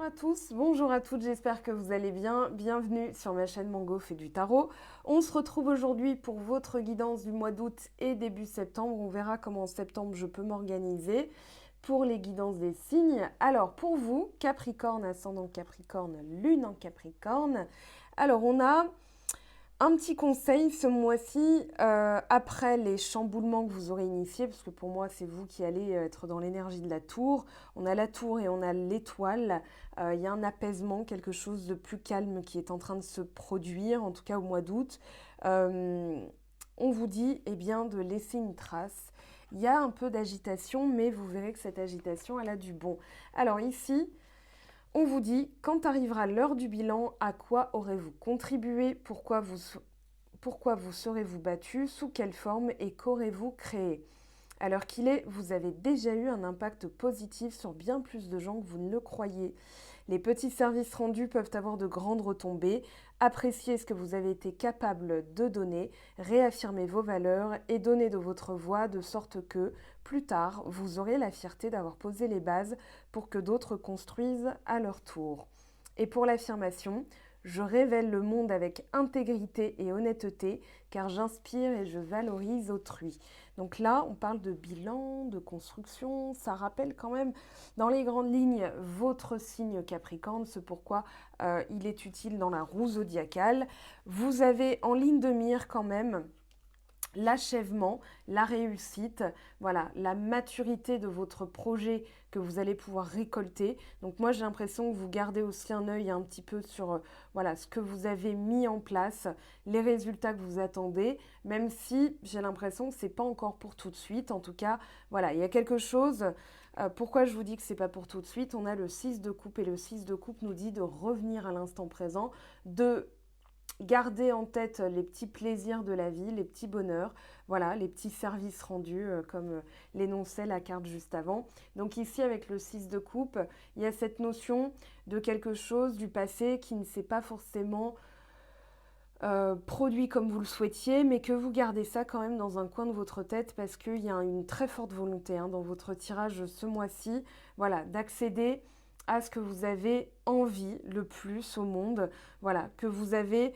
à tous, bonjour à toutes, j'espère que vous allez bien. Bienvenue sur ma chaîne Mango fait du tarot. On se retrouve aujourd'hui pour votre guidance du mois d'août et début septembre. On verra comment en septembre je peux m'organiser pour les guidances des signes. Alors pour vous, Capricorne, ascendant Capricorne, lune en Capricorne. Alors on a un petit conseil ce mois-ci, après les chamboulements que vous aurez initiés, parce que pour moi c'est vous qui allez être dans l'énergie de la tour. On a la tour et on a l'étoile. Il y a un apaisement, quelque chose de plus calme qui est en train de se produire, en tout cas au mois d'août. On vous dit eh bien, de laisser une trace. Il y a un peu d'agitation, mais vous verrez que cette agitation, elle a du bon. Alors ici, on vous dit, quand arrivera l'heure du bilan, à quoi aurez-vous contribué, pourquoi vous serez-vous battu, sous quelle forme et qu'aurez-vous créé. À l'heure qu'il est, vous avez déjà eu un impact positif sur bien plus de gens que vous ne le croyez. Les petits services rendus peuvent avoir de grandes retombées. Appréciez ce que vous avez été capable de donner, réaffirmez vos valeurs et donnez de votre voix de sorte que, plus tard, vous aurez la fierté d'avoir posé les bases pour que d'autres construisent à leur tour. Et pour l'affirmation, je révèle le monde avec intégrité et honnêteté, car j'inspire et je valorise autrui. Donc là, on parle de bilan, de construction, ça rappelle quand même dans les grandes lignes votre signe Capricorne, c'est pourquoi il est utile dans la roue zodiacale. Vous avez en ligne de mire quand même l'achèvement, la réussite, voilà, la maturité de votre projet que vous allez pouvoir récolter. Donc moi j'ai l'impression que vous gardez aussi un œil un petit peu sur voilà, ce que vous avez mis en place, les résultats que vous attendez, même si j'ai l'impression que ce n'est pas encore pour tout de suite. En tout cas, voilà, il y a quelque chose. Pourquoi je vous dis que ce n'est pas pour tout de suite? On a le 6 de coupe et le 6 de coupe nous dit de revenir à l'instant présent, de garder en tête les petits plaisirs de la vie, les petits bonheurs, voilà, les petits services rendus, comme l'énonçait la carte juste avant. Donc ici, avec le 6 de coupe, il y a cette notion de quelque chose du passé qui ne s'est pas forcément produit comme vous le souhaitiez, mais que vous gardez ça quand même dans un coin de votre tête parce qu'il y a une très forte volonté dans votre tirage ce mois-ci, voilà, d'accéder à ce que vous avez envie le plus au monde, voilà, que vous avez,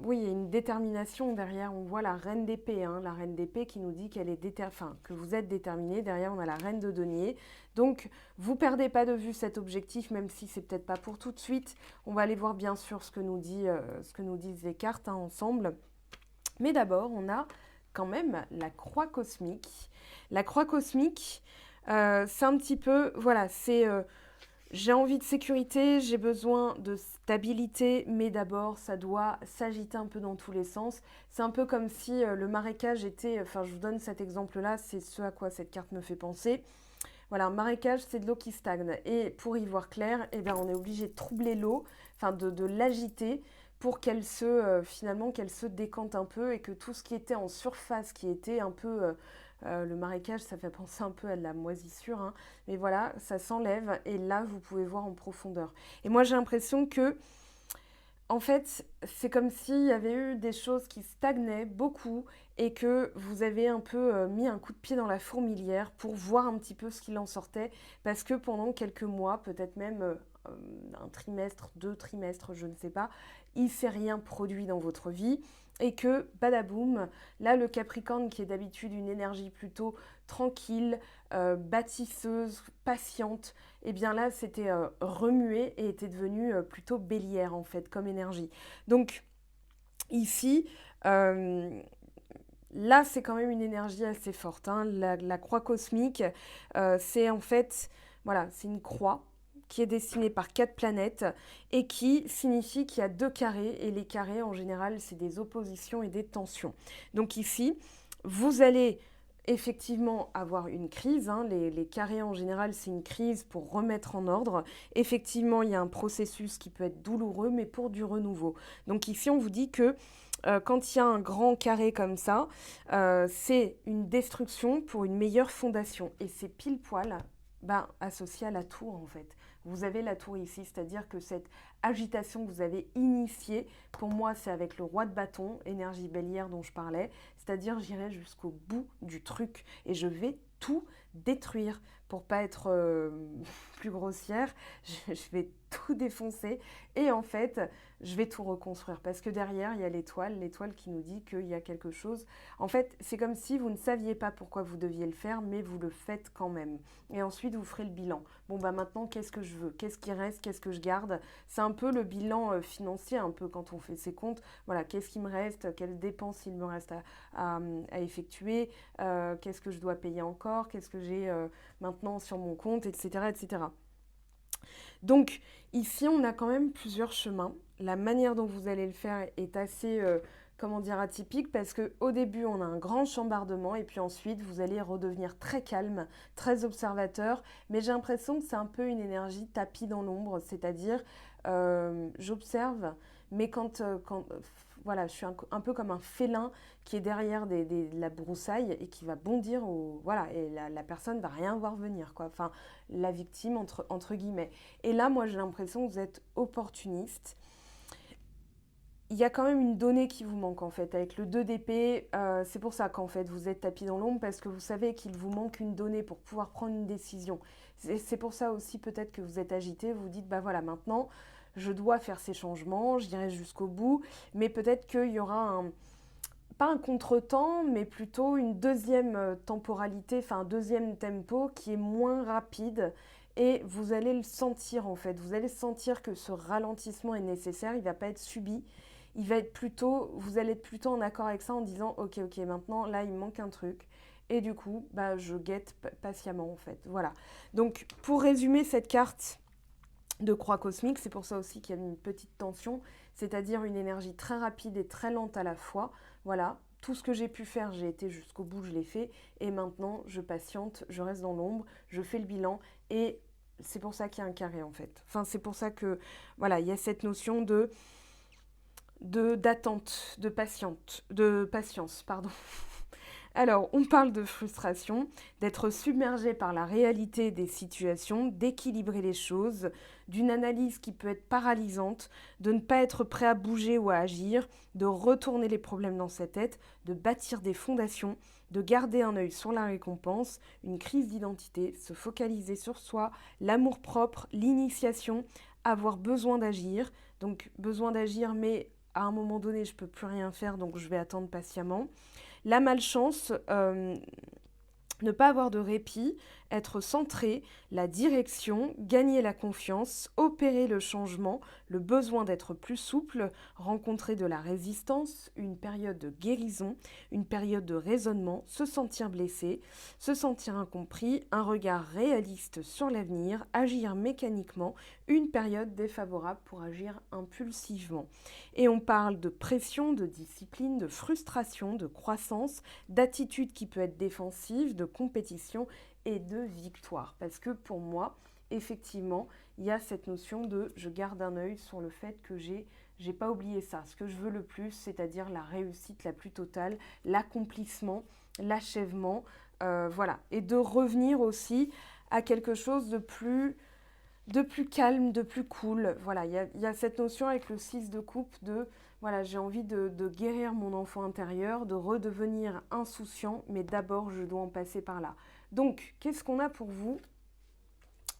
oui, il y a une détermination derrière, on voit la reine d'épée, la reine d'épée qui nous dit qu'elle est que vous êtes déterminé, derrière on a la reine de denier, donc vous perdez pas de vue cet objectif, même si c'est peut-être pas pour tout de suite, on va aller voir bien sûr ce que nous disent les cartes ensemble, mais d'abord on a quand même la croix cosmique. La croix cosmique, c'est un petit peu, voilà, c'est j'ai envie de sécurité, j'ai besoin de stabilité, mais d'abord, ça doit s'agiter un peu dans tous les sens. C'est un peu comme si le marécage était, enfin je vous donne cet exemple-là, c'est ce à quoi cette carte me fait penser. Voilà, un marécage, c'est de l'eau qui stagne. Et pour y voir clair, eh bien, on est obligé de troubler l'eau, enfin de l'agiter pour finalement, qu'elle se décante un peu et que tout ce qui était en surface, qui était un peu le marécage, ça fait penser un peu à de la moisissure, mais voilà, ça s'enlève et là, vous pouvez voir en profondeur. Et moi, j'ai l'impression que, en fait, c'est comme s'il y avait eu des choses qui stagnaient beaucoup et que vous avez un peu mis un coup de pied dans la fourmilière pour voir un petit peu ce qu'il en sortait, parce que pendant quelques mois, peut-être même un trimestre, 2 trimestres, je ne sais pas, il ne s'est rien produit dans votre vie et que, badaboum, là le Capricorne qui est d'habitude une énergie plutôt tranquille, bâtisseuse, patiente, et bien là c'était remué et était devenu plutôt bélière en fait comme énergie. Donc ici, là c'est quand même une énergie assez forte. La croix cosmique, c'est en fait, voilà, c'est une croix qui est dessinée par 4 planètes et qui signifie qu'il y a 2 carrés et les carrés en général c'est des oppositions et des tensions. Donc ici, vous allez effectivement avoir une crise, les carrés en général c'est une crise pour remettre en ordre. Effectivement il y a un processus qui peut être douloureux mais pour du renouveau. Donc ici on vous dit que quand il y a un grand carré comme ça, c'est une destruction pour une meilleure fondation et c'est pile poil associé à la tour en fait. Vous avez la tour ici, c'est-à-dire que cette agitation que vous avez initiée, pour moi c'est avec le roi de bâton, énergie bélière dont je parlais, c'est-à-dire j'irai jusqu'au bout du truc et je vais tout détruire, pour pas être plus grossière, je vais tout défoncer et en fait, je vais tout reconstruire parce que derrière, il y a l'étoile qui nous dit qu'il y a quelque chose. En fait, c'est comme si vous ne saviez pas pourquoi vous deviez le faire, mais vous le faites quand même. Et ensuite, vous ferez le bilan. Bon, bah maintenant, qu'est-ce que je veux? Qu'est-ce qui reste? Qu'est-ce que je garde? C'est un peu le bilan financier, un peu quand on fait ses comptes. Voilà, qu'est-ce qui me reste? Quelles dépenses il me reste à effectuer? Qu'est-ce que je dois payer encore? Qu'est-ce que j'ai maintenant sur mon compte, etc., etc. Donc ici, on a quand même plusieurs chemins. La manière dont vous allez le faire est assez, comment dire, atypique parce qu'au début, on a un grand chambardement et puis ensuite, vous allez redevenir très calme, très observateur. Mais j'ai l'impression que c'est un peu une énergie tapis dans l'ombre, c'est-à-dire j'observe, mais voilà, je suis un peu comme un félin qui est derrière de la broussaille et qui va bondir voilà, et la personne va rien voir venir, quoi. Enfin, la victime, entre guillemets. Et là, moi, j'ai l'impression que vous êtes opportuniste. Il y a quand même une donnée qui vous manque, en fait, avec le 2 d'épée. C'est pour ça qu'en fait, vous êtes tapis dans l'ombre, parce que vous savez qu'il vous manque une donnée pour pouvoir prendre une décision. C'est pour ça aussi, peut-être, que vous êtes agité. Vous dites, bah voilà, maintenant, je dois faire ces changements, j'irai jusqu'au bout, mais peut-être qu'il y aura pas un contretemps, mais plutôt une deuxième temporalité, enfin un deuxième tempo qui est moins rapide. Et vous allez le sentir en fait, vous allez sentir que ce ralentissement est nécessaire, il ne va pas être subi, il va être plutôt, vous allez être plutôt en accord avec ça en disant ok, maintenant là il me manque un truc. Et du coup, bah, je guette patiemment en fait. Voilà. Donc pour résumer cette carte de croix cosmique, c'est pour ça aussi qu'il y a une petite tension, c'est-à-dire une énergie très rapide et très lente à la fois. Voilà, tout ce que j'ai pu faire, j'ai été jusqu'au bout, je l'ai fait, et maintenant je patiente, je reste dans l'ombre, je fais le bilan, et c'est pour ça qu'il y a un carré en fait. Enfin, c'est pour ça que, voilà, il y a cette notion d'attente, de patience, pardon. Alors, on parle de frustration, d'être submergé par la réalité des situations, d'équilibrer les choses, d'une analyse qui peut être paralysante, de ne pas être prêt à bouger ou à agir, de retourner les problèmes dans sa tête, de bâtir des fondations, de garder un œil sur la récompense, une crise d'identité, se focaliser sur soi, l'amour-propre, l'initiation, avoir besoin d'agir, donc besoin d'agir mais à un moment donné je ne peux plus rien faire donc je vais attendre patiemment. La malchance, ne pas avoir de répit, être centré, la direction, gagner la confiance, opérer le changement, le besoin d'être plus souple, rencontrer de la résistance, une période de guérison, une période de raisonnement, se sentir blessé, se sentir incompris, un regard réaliste sur l'avenir, agir mécaniquement, une période défavorable pour agir impulsivement. Et on parle de pression, de discipline, de frustration, de croissance, d'attitude qui peut être défensive, de compétition et de victoire. Parce que pour moi, effectivement, il y a cette notion de je garde un œil sur le fait que j'ai pas oublié ça. Ce que je veux le plus, c'est-à-dire la réussite la plus totale, l'accomplissement, l'achèvement, voilà. Et de revenir aussi à quelque chose de plus calme, de plus cool. Voilà, il y a cette notion avec le 6 de coupe de, voilà, j'ai envie de guérir mon enfant intérieur, de redevenir insouciant, mais d'abord, je dois en passer par là. Donc, qu'est-ce qu'on a pour vous?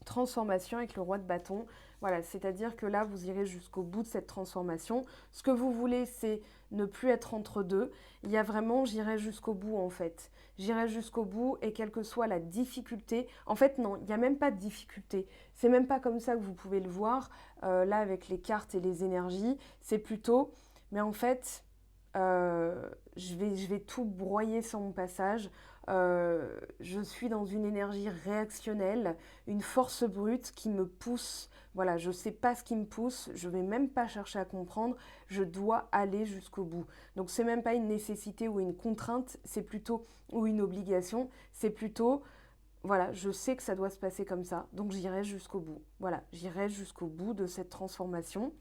Transformation avec le roi de bâton. Voilà, c'est-à-dire que là, vous irez jusqu'au bout de cette transformation. Ce que vous voulez, c'est ne plus être entre deux. Il y a vraiment, j'irai jusqu'au bout en fait. J'irai jusqu'au bout et quelle que soit la difficulté. En fait, non, il n'y a même pas de difficulté. C'est même pas comme ça que vous pouvez le voir. Là, avec les cartes et les énergies, c'est plutôt, mais en fait, je vais tout broyer sur mon passage. Je suis dans une énergie réactionnelle, une force brute qui me pousse. Voilà, je ne sais pas ce qui me pousse, je ne vais même pas chercher à comprendre, je dois aller jusqu'au bout. Donc ce n'est même pas une nécessité ou une contrainte, c'est plutôt, ou une obligation, c'est plutôt, voilà, je sais que ça doit se passer comme ça, donc j'irai jusqu'au bout. Voilà, j'irai jusqu'au bout de cette transformation.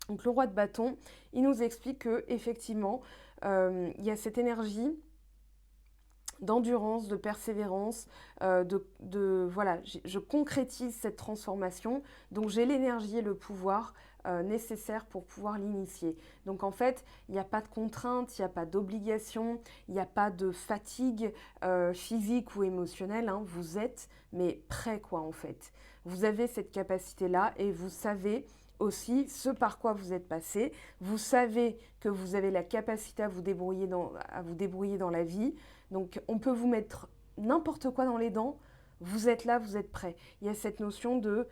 Donc le roi de bâton, il nous explique que effectivement, il y a cette énergie d'endurance, de persévérance, voilà, je concrétise cette transformation, donc j'ai l'énergie et le pouvoir nécessaires pour pouvoir l'initier. Donc en fait, il n'y a pas de contrainte, il n'y a pas d'obligation, il n'y a pas de fatigue physique ou émotionnelle, hein. Vous êtes, mais prêt quoi en fait. Vous avez cette capacité-là et vous savez aussi ce par quoi vous êtes passé. Vous savez que vous avez la capacité à vous débrouiller dans la vie. Donc on peut vous mettre n'importe quoi dans les dents, vous êtes là, vous êtes prêt. Il y a cette notion de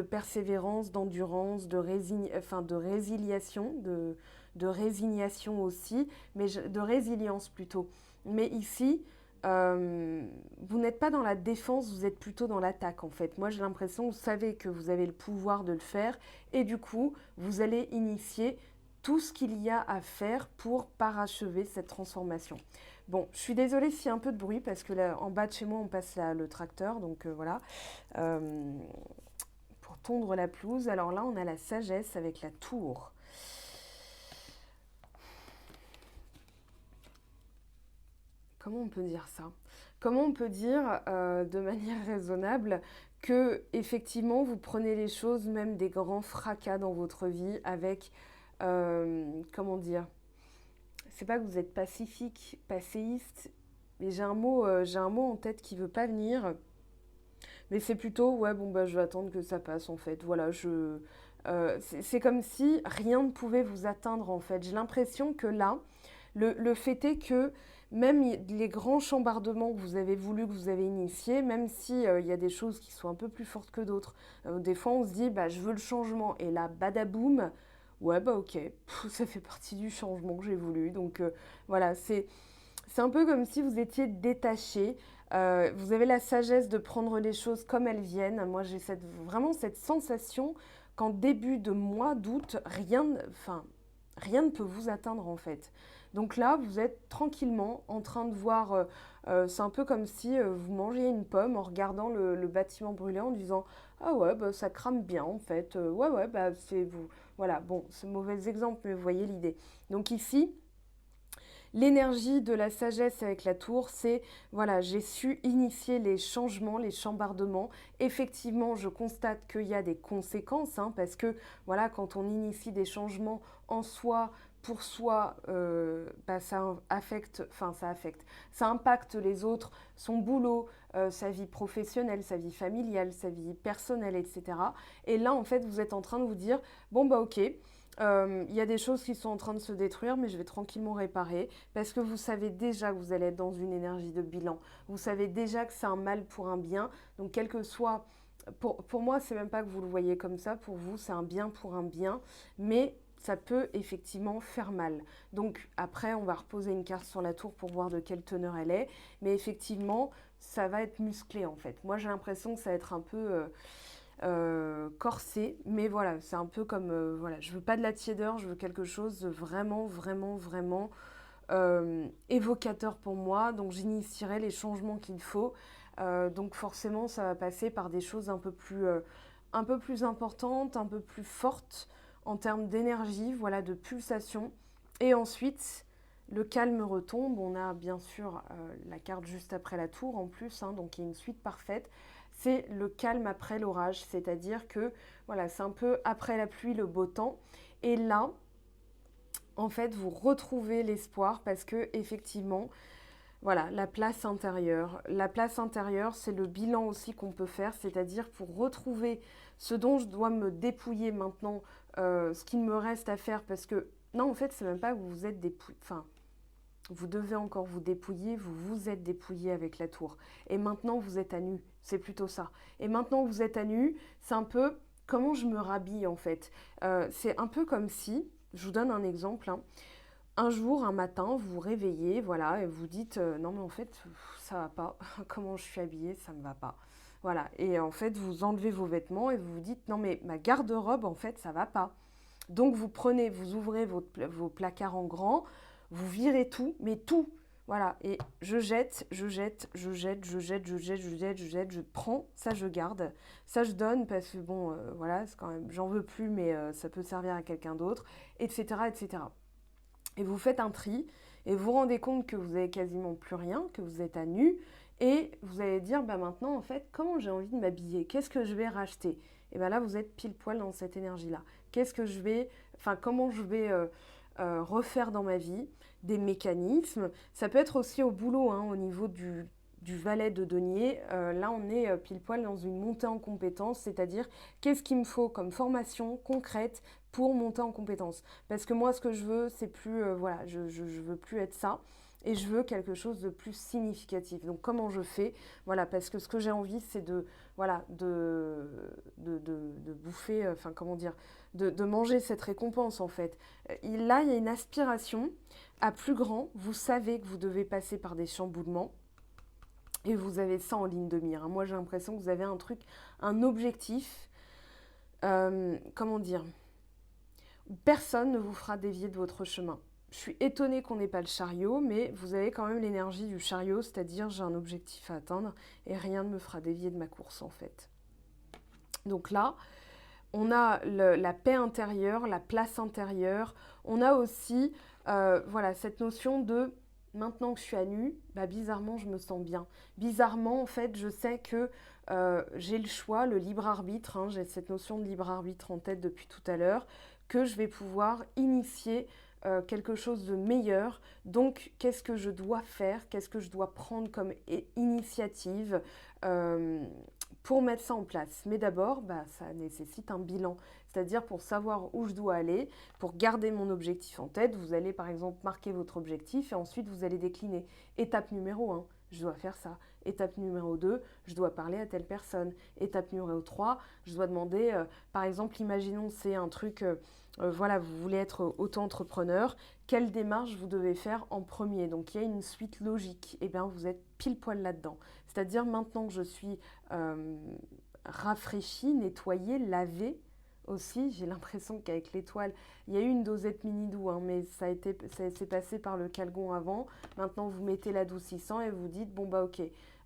persévérance, d'endurance, de résiliation, de résignation aussi, mais de résilience plutôt. Mais ici, vous n'êtes pas dans la défense, vous êtes plutôt dans l'attaque en fait. Moi j'ai l'impression, vous savez que vous avez le pouvoir de le faire et du coup, vous allez initier tout ce qu'il y a à faire pour parachever cette transformation. Bon, je suis désolée s'il y a un peu de bruit parce que là, en bas de chez moi, on passe le tracteur, donc voilà. Pour tondre la pelouse, alors là, on a la sagesse avec la tour. Comment on peut dire ça? Comment on peut dire de manière raisonnable que effectivement vous prenez les choses, même des grands fracas dans votre vie, avec comment dire? C'est pas que vous êtes pacifique, passéiste, mais j'ai un mot en tête qui veut pas venir. Mais c'est plutôt ouais bon bah je vais attendre que ça passe en fait. Voilà, c'est comme si rien ne pouvait vous atteindre en fait. J'ai l'impression que là, le fait est que même les grands chambardements que vous avez voulu, que vous avez initiés, même si il y a des choses qui sont un peu plus fortes que d'autres, des fois on se dit bah je veux le changement et là badaboum, ouais bah ok, ça fait partie du changement que j'ai voulu. Donc voilà, c'est un peu comme si vous étiez détaché. Vous avez la sagesse de prendre les choses comme elles viennent. Moi j'ai vraiment cette sensation qu'en début de mois d'août, rien ne peut vous atteindre en fait. Donc là, vous êtes tranquillement en train de voir, c'est un peu comme si vous mangiez une pomme en regardant le bâtiment brûler en disant ah ouais, bah, ça crame bien en fait, ouais, ouais, bah c'est vous. Voilà, bon, c'est un mauvais exemple, mais vous voyez l'idée. Donc ici, l'énergie de la sagesse avec la tour, c'est, voilà, j'ai su initier les changements, les chambardements. Effectivement, je constate qu'il y a des conséquences, hein, parce que, voilà, quand on initie des changements en soi, pour soi, bah, ça impacte les autres, son boulot, sa vie professionnelle, sa vie familiale, sa vie personnelle, etc. Et là, en fait, vous êtes en train de vous dire, bon, bah ok, y a des choses qui sont en train de se détruire, mais je vais tranquillement réparer parce que vous savez déjà que vous allez être dans une énergie de bilan. Vous savez déjà que c'est un mal pour un bien. Donc, quel que soit. Pour moi, c'est même pas que vous le voyez comme ça. Pour vous, c'est un bien pour un bien. Mais ça peut effectivement faire mal. Donc, après, on va reposer une carte sur la tour pour voir de quelle teneur elle est. Mais effectivement, ça va être musclé en fait. Moi, j'ai l'impression que ça va être un peu. Corsé, mais voilà, c'est un peu comme, voilà, je veux pas de la tiédeur, je veux quelque chose de vraiment, vraiment, vraiment évocateur pour moi, donc j'initierai les changements qu'il faut, donc forcément ça va passer par des choses un peu plus importantes, un peu plus fortes en termes d'énergie, voilà, de pulsation, et ensuite le calme retombe, on a bien sûr la carte juste après la tour en plus, hein, donc il y a une suite parfaite. C'est le calme après l'orage, c'est-à-dire que voilà, c'est un peu après la pluie le beau temps. Et là, en fait, vous retrouvez l'espoir parce que effectivement, voilà, la place intérieure. La place intérieure, c'est le bilan aussi qu'on peut faire, c'est-à-dire pour retrouver ce dont je dois me dépouiller maintenant, ce qu'il me reste à faire, parce que non, en fait, c'est même pas que vous vous êtes dépouillé. Enfin, vous devez encore vous dépouiller, vous vous êtes dépouillé avec la tour. Et maintenant, vous êtes à nu. C'est plutôt ça. Et maintenant que vous êtes à nu, c'est un peu comment je me rhabille en fait. C'est un peu comme si, je vous donne un exemple, hein, un jour, un matin, vous vous réveillez, voilà, et vous dites non mais en fait, ça va pas. Comment je suis habillée, ça ne va pas. Voilà. Et en fait, vous enlevez vos vêtements et vous vous dites non mais ma garde-robe, en fait, ça va pas. Donc vous ouvrez vos placards en grand, vous virez tout, mais tout. Voilà, et je jette, je prends, ça je garde, ça je donne parce que bon, voilà, c'est quand même, j'en veux plus, mais ça peut servir à quelqu'un d'autre, etc., etc. Et vous faites un tri, et vous vous rendez compte que vous avez quasiment plus rien, que vous êtes à nu, et vous allez dire, bah maintenant, en fait, comment j'ai envie de m'habiller? Qu'est-ce que je vais racheter? Et bien là, vous êtes pile poil dans cette énergie-là. Comment je vais refaire dans ma vie des mécanismes. Ça peut être aussi au boulot, hein, au niveau du valet de denier. Là, on est pile poil dans une montée en compétences, c'est-à-dire qu'est-ce qu'il me faut comme formation concrète pour monter en compétences. Parce que moi, ce que je veux, c'est plus, voilà, je veux plus être ça. Et je veux quelque chose de plus significatif. Donc comment je fais? Voilà, parce que ce que j'ai envie, c'est voilà, de bouffer, comment dire, de manger cette récompense en fait. Là, il y a une aspiration à plus grand. Vous savez que vous devez passer par des chamboulements. Et vous avez ça en ligne de mire, hein. Moi, j'ai l'impression que vous avez un truc, un objectif, comment dire, où personne ne vous fera dévier de votre chemin. Je suis étonnée qu'on n'ait pas le chariot, mais vous avez quand même l'énergie du chariot, c'est-à-dire j'ai un objectif à atteindre et rien ne me fera dévier de ma course en fait. Donc là, on a la paix intérieure, la place intérieure. On a aussi voilà, cette notion de maintenant que je suis à nu, bah, bizarrement, je me sens bien. Bizarrement, en fait, je sais que j'ai le choix, le libre arbitre. Hein, j'ai cette notion de libre arbitre en tête depuis tout à l'heure, que je vais pouvoir initier quelque chose de meilleur. Donc, qu'est-ce que je dois faire? Qu'est-ce que je dois prendre comme initiative pour mettre ça en place? Mais d'abord, bah, ça nécessite un bilan. C'est-à-dire pour savoir où je dois aller, pour garder mon objectif en tête, vous allez par exemple marquer votre objectif et ensuite vous allez décliner. Étape numéro 1, je dois faire ça. Étape numéro 2, je dois parler à telle personne. Étape numéro 3, je dois demander, par exemple, imaginons c'est un truc, voilà, vous voulez être auto-entrepreneur, quelle démarche vous devez faire en premier? Donc il y a une suite logique, et bien vous êtes pile poil là-dedans. C'est-à-dire maintenant que je suis rafraîchie, nettoyée, lavée, aussi, j'ai l'impression qu'avec l'étoile, il y a eu une dosette mini doux, hein, mais ça s'est passé par le calgon avant. Maintenant, vous mettez l'adoucissant et vous dites, bon bah ok,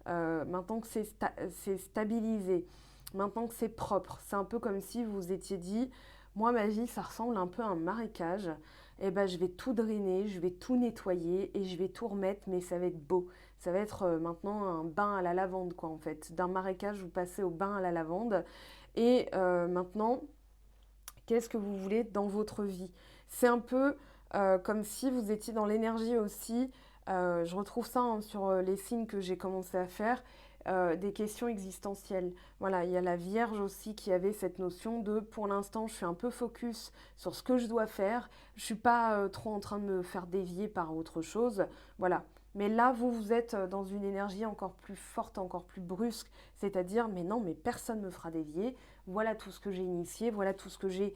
maintenant que c'est stabilisé, maintenant que c'est propre, c'est un peu comme si vous vous étiez dit, moi ma vie ça ressemble un peu à un marécage, et ben je vais tout drainer, je vais tout nettoyer et je vais tout remettre, mais ça va être beau. Ça va être maintenant un bain à la lavande quoi en fait. D'un marécage vous passez au bain à la lavande et maintenant qu'est-ce que vous voulez dans votre vie. C'est un peu comme si vous étiez dans l'énergie aussi. Je retrouve ça hein, sur les signes que j'ai commencé à faire, des questions existentielles. Voilà, il y a la Vierge aussi qui avait cette notion de, pour l'instant, je suis un peu focus sur ce que je dois faire. Je ne suis pas trop en train de me faire dévier par autre chose. Voilà. Mais là, vous êtes dans une énergie encore plus forte, encore plus brusque, c'est-à-dire, mais non, mais personne ne me fera dévier. Voilà tout ce que j'ai initié, voilà tout ce que j'ai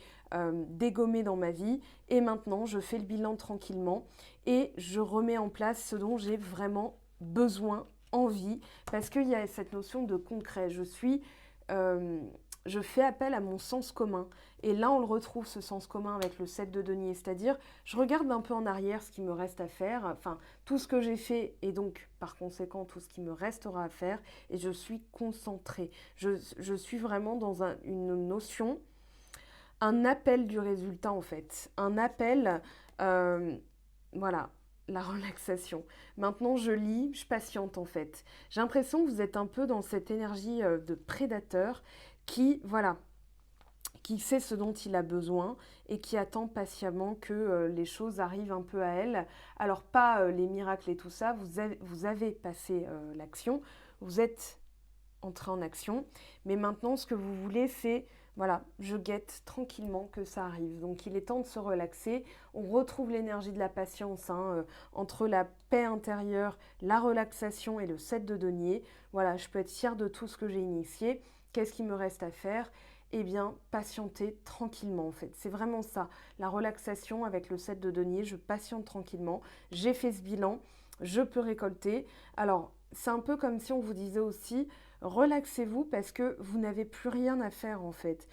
dégommé dans ma vie. Et maintenant, je fais le bilan tranquillement et je remets en place ce dont j'ai vraiment besoin, envie, parce qu'il y a cette notion de concret. Je fais appel à mon sens commun. Et là, on le retrouve, ce sens commun, avec le 7 de denier. C'est-à-dire, je regarde un peu en arrière ce qui me reste à faire, enfin, tout ce que j'ai fait, et donc, par conséquent, tout ce qui me restera à faire, et je suis concentrée. Je suis vraiment dans une notion, un appel du résultat, en fait. Un appel, voilà, la relaxation. Maintenant, je lis, je patiente, en fait. J'ai l'impression que vous êtes un peu dans cette énergie de prédateur qui, voilà, qui sait ce dont il a besoin et qui attend patiemment que les choses arrivent un peu à elle. Alors pas les miracles et tout ça, vous avez passé l'action, vous êtes entré en action, mais maintenant ce que vous voulez c'est, voilà, je guette tranquillement que ça arrive. Donc il est temps de se relaxer, on retrouve l'énergie de la patience hein, entre la paix intérieure, la relaxation et le 7 de denier. Voilà, je peux être fière de tout ce que j'ai initié, qu'est-ce qu'il me reste à faire? Eh bien, patienter tranquillement en fait. C'est vraiment ça, la relaxation avec le 7 de denier, je patiente tranquillement, j'ai fait ce bilan, je peux récolter. Alors, c'est un peu comme si on vous disait aussi, relaxez-vous parce que vous n'avez plus rien à faire en fait.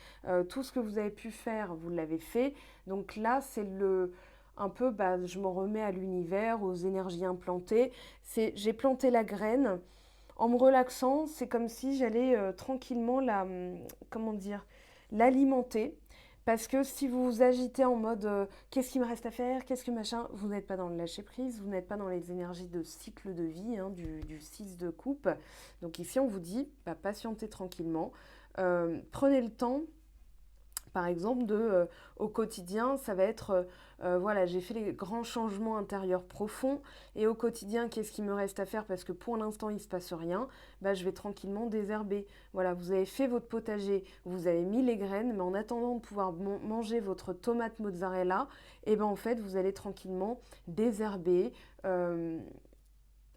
Tout ce que vous avez pu faire, vous l'avez fait. Donc là, c'est un peu, bah, je m'en remets à l'univers, aux énergies implantées. J'ai planté la graine. En me relaxant, c'est comme si j'allais tranquillement comment dire, l'alimenter. Parce que si vous vous agitez en mode qu'est-ce qui me reste à faire, qu'est-ce que machin, vous n'êtes pas dans le lâcher-prise, vous n'êtes pas dans les énergies de cycle de vie, hein, du 6 de coupe. Donc ici, on vous dit, bah, patientez tranquillement. Prenez le temps. Par exemple, au quotidien, ça va être, voilà, j'ai fait les grands changements intérieurs profonds, et au quotidien, qu'est-ce qu'il me reste à faire parce que pour l'instant, il ne se passe rien, bah, je vais tranquillement désherber. Voilà, vous avez fait votre potager, vous avez mis les graines, mais en attendant de pouvoir manger votre tomate mozzarella, et ben en fait, vous allez tranquillement désherber, euh,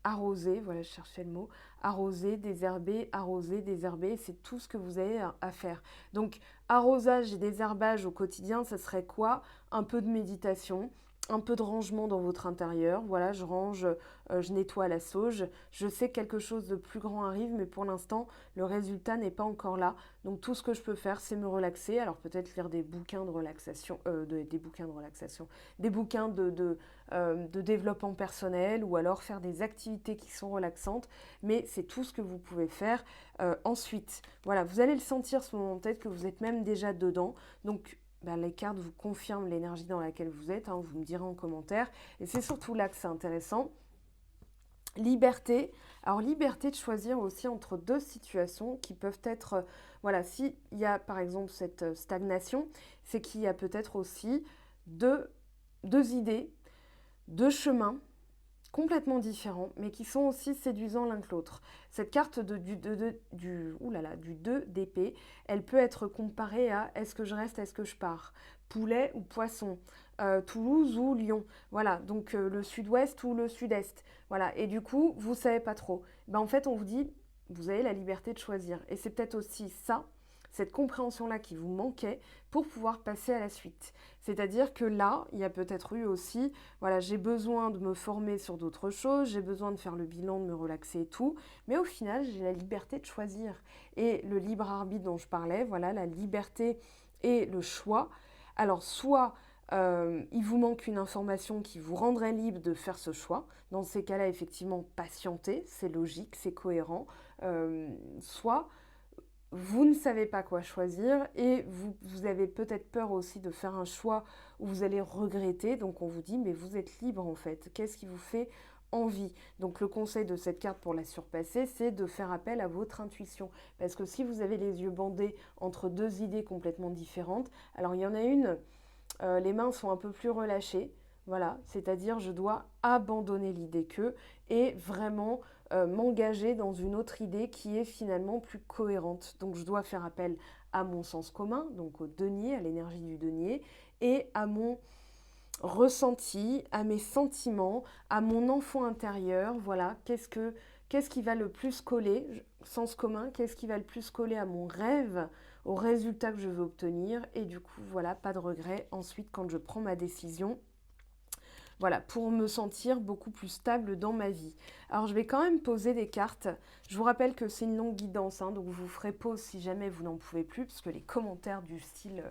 arroser, voilà, je cherchais le mot, arroser, désherber, c'est tout ce que vous avez à faire. Donc, arrosage et désherbage au quotidien, ça serait quoi? Un peu de méditation, un peu de rangement dans votre intérieur. Voilà, je range, je nettoie la sauge. Je sais que quelque chose de plus grand arrive, mais pour l'instant, le résultat n'est pas encore là. Donc, tout ce que je peux faire, c'est me relaxer. Alors, peut-être lire des bouquins de relaxation, des bouquins de relaxation, des bouquins de développement personnel, ou alors faire des activités qui sont relaxantes, mais c'est tout ce que vous pouvez faire ensuite. Voilà, vous allez le sentir ce moment, peut-être que vous êtes même déjà dedans, donc ben, les cartes vous confirment l'énergie dans laquelle vous êtes, hein, vous me direz en commentaire, et c'est surtout là que c'est intéressant. Liberté, alors liberté de choisir aussi entre deux situations qui peuvent être, voilà, s'il y a par exemple cette stagnation, c'est qu'il y a peut-être aussi deux idées, deux chemins complètement différents, mais qui sont aussi séduisants l'un que l'autre. Cette carte du 2 d'épée, elle peut être comparée à est-ce que je reste, est-ce que je pars, poulet ou poisson, Toulouse ou Lyon, voilà, donc le sud-ouest ou le sud-est, voilà, et du coup, vous savez pas trop. Ben, en fait, on vous dit, vous avez la liberté de choisir, et c'est peut-être aussi ça, cette compréhension-là qui vous manquait pour pouvoir passer à la suite. C'est-à-dire que là, il y a peut-être eu aussi, voilà, j'ai besoin de me former sur d'autres choses, j'ai besoin de faire le bilan, de me relaxer et tout, mais au final, j'ai la liberté de choisir. Et le libre arbitre dont je parlais, voilà, la liberté et le choix. Alors, soit il vous manque une information qui vous rendrait libre de faire ce choix. Dans ces cas-là, effectivement, patienter, c'est logique, c'est cohérent. Soit vous ne savez pas quoi choisir, et vous avez peut-être peur aussi de faire un choix où vous allez regretter. Donc on vous dit, mais vous êtes libre en fait. Qu'est-ce qui vous fait envie? Donc le conseil de cette carte pour la surpasser, c'est de faire appel à votre intuition. Parce que si vous avez les yeux bandés entre deux idées complètement différentes, alors il y en a une, les mains sont un peu plus relâchées. Voilà, c'est-à-dire je dois abandonner l'idée que et vraiment m'engager dans une autre idée qui est finalement plus cohérente. Donc je dois faire appel à mon sens commun, donc au denier, à l'énergie du denier, et à mon ressenti, à mes sentiments, à mon enfant intérieur. Voilà, qu'est-ce qui va le plus coller, sens commun, qu'est-ce qui va le plus coller à mon rêve, au résultat que je veux obtenir, et du coup, voilà, pas de regret ensuite quand je prends ma décision. Voilà, pour me sentir beaucoup plus stable dans ma vie. Alors, je vais quand même poser des cartes. Je vous rappelle que c'est une longue guidance, hein, donc vous ferez pause si jamais vous n'en pouvez plus, parce que les commentaires du style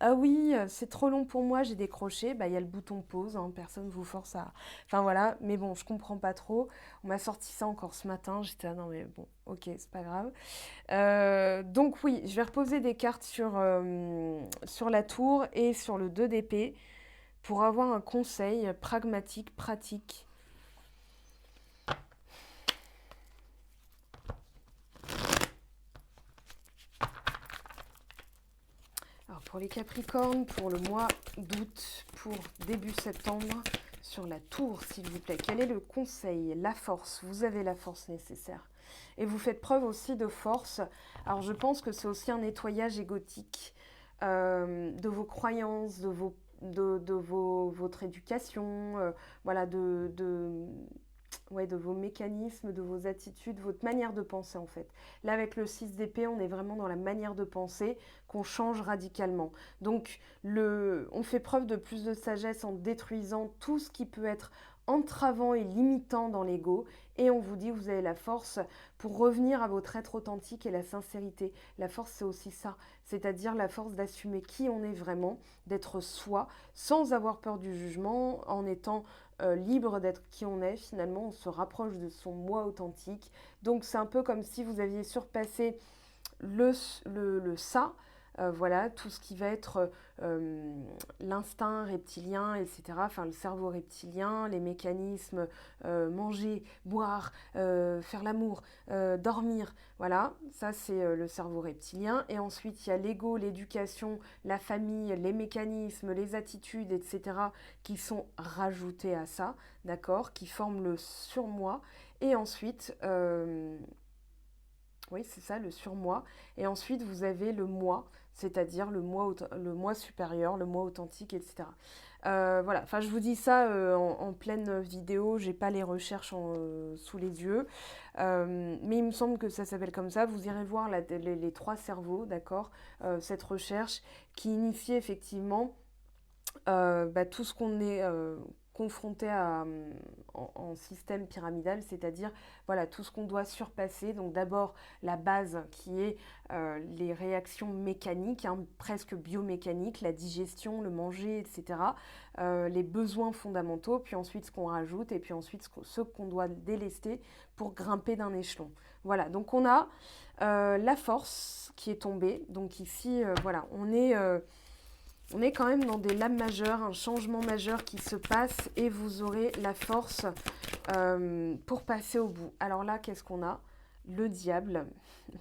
ah oui, c'est trop long pour moi, j'ai décroché, bah il y a le bouton pause, hein, personne ne vous force à... Enfin voilà, mais bon, je comprends pas trop. On m'a sorti ça encore ce matin, j'étais non mais bon, ok, c'est pas grave. Donc oui, je vais reposer des cartes sur la tour et sur le 2 d'épée, pour avoir un conseil pragmatique, pratique. Alors pour les Capricornes, pour le mois d'août, pour début septembre, sur la tour, s'il vous plaît, quel est le conseil? La force, vous avez la force nécessaire. Et vous faites preuve aussi de force. Alors je pense que c'est aussi un nettoyage égotique de vos croyances, votre éducation, voilà, ouais, de vos mécanismes, de vos attitudes, votre manière de penser en fait. Là avec le 6 d'épée, on est vraiment dans la manière de penser qu'on change radicalement. Donc on fait preuve de plus de sagesse en détruisant tout ce qui peut être entravant et limitant dans l'ego, et on vous dit vous avez la force pour revenir à votre être authentique et la sincérité. La force, c'est aussi ça, c'est-à-dire la force d'assumer qui on est vraiment, d'être soi, sans avoir peur du jugement, en étant libre d'être qui on est. Finalement, on se rapproche de son moi authentique. Donc c'est un peu comme si vous aviez surpassé le ça, voilà, tout ce qui va être l'instinct reptilien, etc. Enfin, le cerveau reptilien, les mécanismes, manger, boire, faire l'amour, dormir, voilà, ça c'est le cerveau reptilien. Et ensuite, il y a l'ego, l'éducation, la famille, les mécanismes, les attitudes, etc. qui sont rajoutés à ça, d'accord, qui forment le surmoi. Et ensuite, oui, c'est ça, le surmoi. Et ensuite, vous avez le moi, c'est-à-dire le moi supérieur, le moi authentique, etc. Voilà, enfin, je vous dis ça en pleine vidéo, j'ai pas les recherches sous les yeux, mais il me semble que ça s'appelle comme ça. Vous irez voir les trois cerveaux, d'accord, cette recherche qui initie effectivement tout ce qu'on est confronté en système pyramidal, c'est-à-dire voilà, tout ce qu'on doit surpasser. Donc d'abord la base qui est les réactions mécaniques, hein, presque biomécaniques, la digestion, le manger, etc. Les besoins fondamentaux, puis ensuite ce qu'on rajoute, et puis ensuite ce qu'on doit délester pour grimper d'un échelon. Voilà, donc on a la force qui est tombée. Donc ici, voilà, on est quand même dans des lames majeures, un changement majeur qui se passe et vous aurez la force pour passer au bout. Alors là, qu'est-ce qu'on a? Le diable,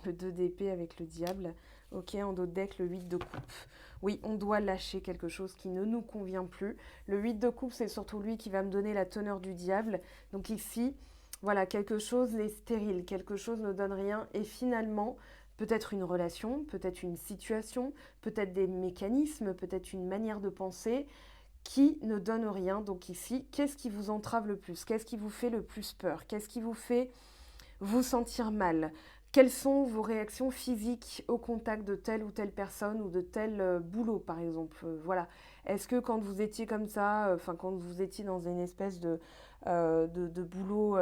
le 2 d'épée avec le diable. Ok, en dos de deck, le 8 de coupe. Oui, on doit lâcher quelque chose qui ne nous convient plus. Le 8 de coupe, c'est surtout lui qui va me donner la teneur du diable. Donc ici, voilà, quelque chose est stérile, quelque chose ne donne rien. Et finalement, peut-être une relation, peut-être une situation, peut-être des mécanismes, peut-être une manière de penser qui ne donne rien. Donc ici, qu'est-ce qui vous entrave le plus? Qu'est-ce qui vous fait le plus peur? Qu'est-ce qui vous fait vous sentir mal? Quelles sont vos réactions physiques au contact de telle ou telle personne ou de tel boulot, par exemple? Voilà. Est-ce que quand vous étiez comme ça, quand vous étiez dans une espèce de boulot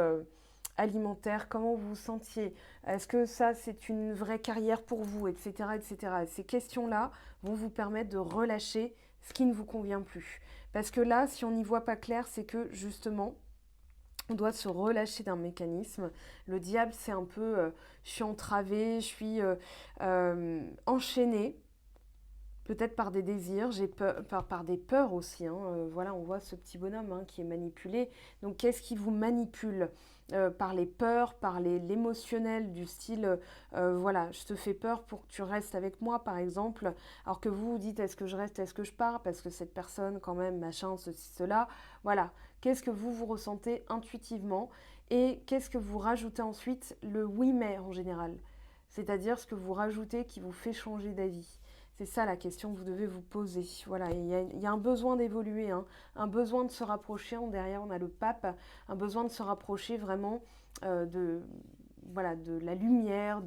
alimentaire, comment vous vous sentiez? Est-ce que ça, c'est une vraie carrière pour vous, etc., etc. Ces questions-là vont vous permettre de relâcher ce qui ne vous convient plus. Parce que là, si on n'y voit pas clair, c'est que justement, on doit se relâcher d'un mécanisme. Le diable, c'est un peu, je suis entravée, je suis enchaînée, peut-être par des désirs, j'ai peur, par des peurs aussi. Hein. Voilà, on voit ce petit bonhomme hein, qui est manipulé. Donc, qu'est-ce qui vous manipule par les peurs, par l'émotionnel du style, voilà, je te fais peur pour que tu restes avec moi, par exemple, alors que vous vous dites, est-ce que je reste, est-ce que je pars, parce que cette personne, quand même, machin, ceci, cela. Voilà, qu'est-ce que vous ressentez intuitivement et qu'est-ce que vous rajoutez ensuite, le oui mais en général, c'est-à-dire ce que vous rajoutez qui vous fait changer d'avis. C'est ça la question que vous devez vous poser. Voilà, il y a un besoin d'évoluer, hein, un besoin de se rapprocher. Derrière, on a le pape, un besoin de se rapprocher vraiment voilà, de la lumière.